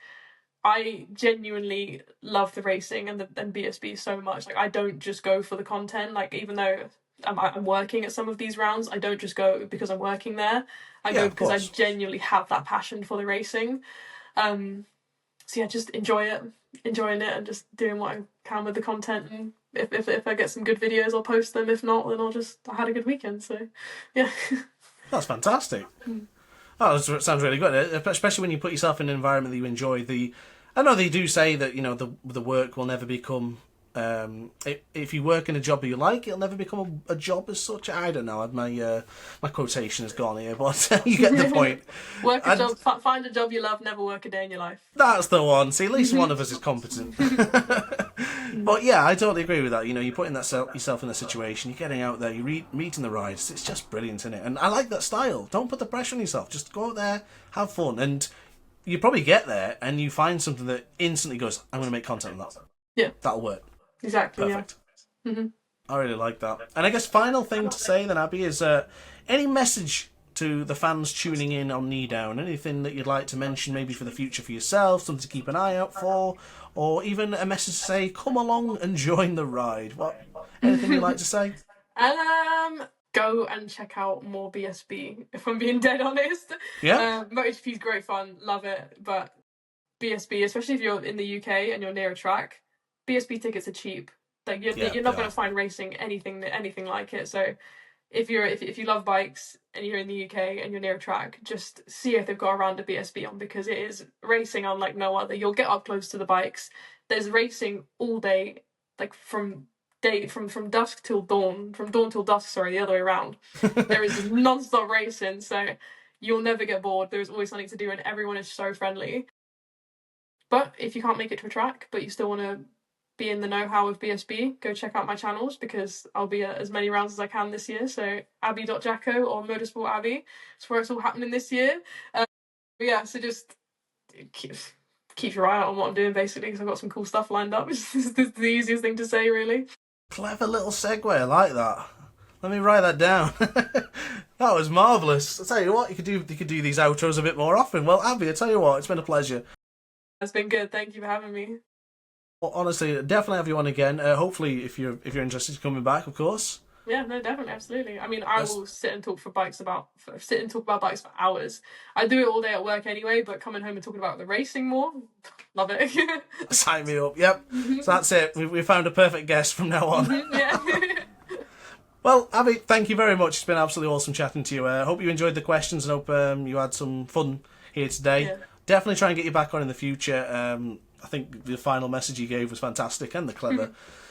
I genuinely love the racing and BSB so much. Like, I don't just go for the content. Like, even though I'm working at some of these rounds, I don't just go because I'm working there. I go because I genuinely have that passion for the racing. So yeah, just enjoying it and just doing what I can with the content. And if I get some good videos, I'll post them. If not, then I had a good weekend. So yeah. That's fantastic. Oh, that sounds really good, especially when you put yourself in an environment that you enjoy. I know they do say that, you know, the work will never become. If you work in a job that you like, it'll never become a job as such. I don't know. My quotation has gone here, but you get the point. Find a job you love. Never work a day in your life. That's the one. See, at least one of us is competent. But yeah, I totally agree with that. You know, you're putting yourself in that situation. You're getting out there. You're meeting the riders. It's just brilliant, isn't it? And I like that style. Don't put the pressure on yourself. Just go out there, have fun, and you probably get there and you find something that instantly goes, I'm going to make content on that. Yeah, that'll work. Exactly. Perfect. Yeah. Mm-hmm. I really like that. And I guess final thing to say then, Abby, is any message to the fans tuning in on KneeDown? Anything that you'd like to mention, maybe for the future for yourself, something to keep an eye out for, or even a message to say, come along and join the ride? Anything you'd like to say? Go and check out more BSB, if I'm being dead honest. Yeah. MotoGP is great fun, love it, but BSB, especially if you're in the UK and you're near a track, BSB tickets are cheap. Like you're not going to find racing anything like it. So if you love bikes and you're in the UK and you're near a track, just see if they've got a round of BSB on because it is racing unlike no other. You'll get up close to the bikes. There's racing all day, like from dusk till dawn, from dawn till dusk. Sorry, the other way around. There is non-stop racing, so you'll never get bored. There's always something to do, and everyone is so friendly. But if you can't make it to a track, but you still want to be in the know-how of BSB, go check out my channels because I'll be at as many rounds as I can this year. So abby.jacko or Motorsport Abby, it's where it's all happening this year. But yeah, so just keep your eye out on what I'm doing basically, because I've got some cool stuff lined up. It's the easiest thing to say, really. Clever little segue, I like that. Let me write that down. That was marvellous. I tell you what, you could do these outros a bit more often. Well, Abby, I tell you what, it's been a pleasure. It's been good. Thank you for having me. Well, honestly, definitely have you on again. Hopefully, if you're interested in coming back, of course. Yeah, no, definitely, absolutely. I mean, I will sit and talk about bikes for hours. I do it all day at work anyway, but coming home and talking about the racing more, love it. Sign me up. Yep. So that's it. We found a perfect guest from now on. Yeah. Well, Abby, thank you very much. It's been absolutely awesome chatting to you. I hope you enjoyed the questions and hope you had some fun here today. Yeah. Definitely try and get you back on in the future. I think the final message you gave was fantastic and the clever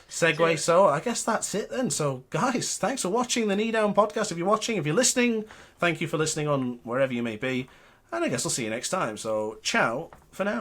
segue. So I guess that's it then. So guys, thanks for watching the KneeDown podcast. If you're listening, thank you for listening on wherever you may be. And I guess I'll see you next time. So ciao for now.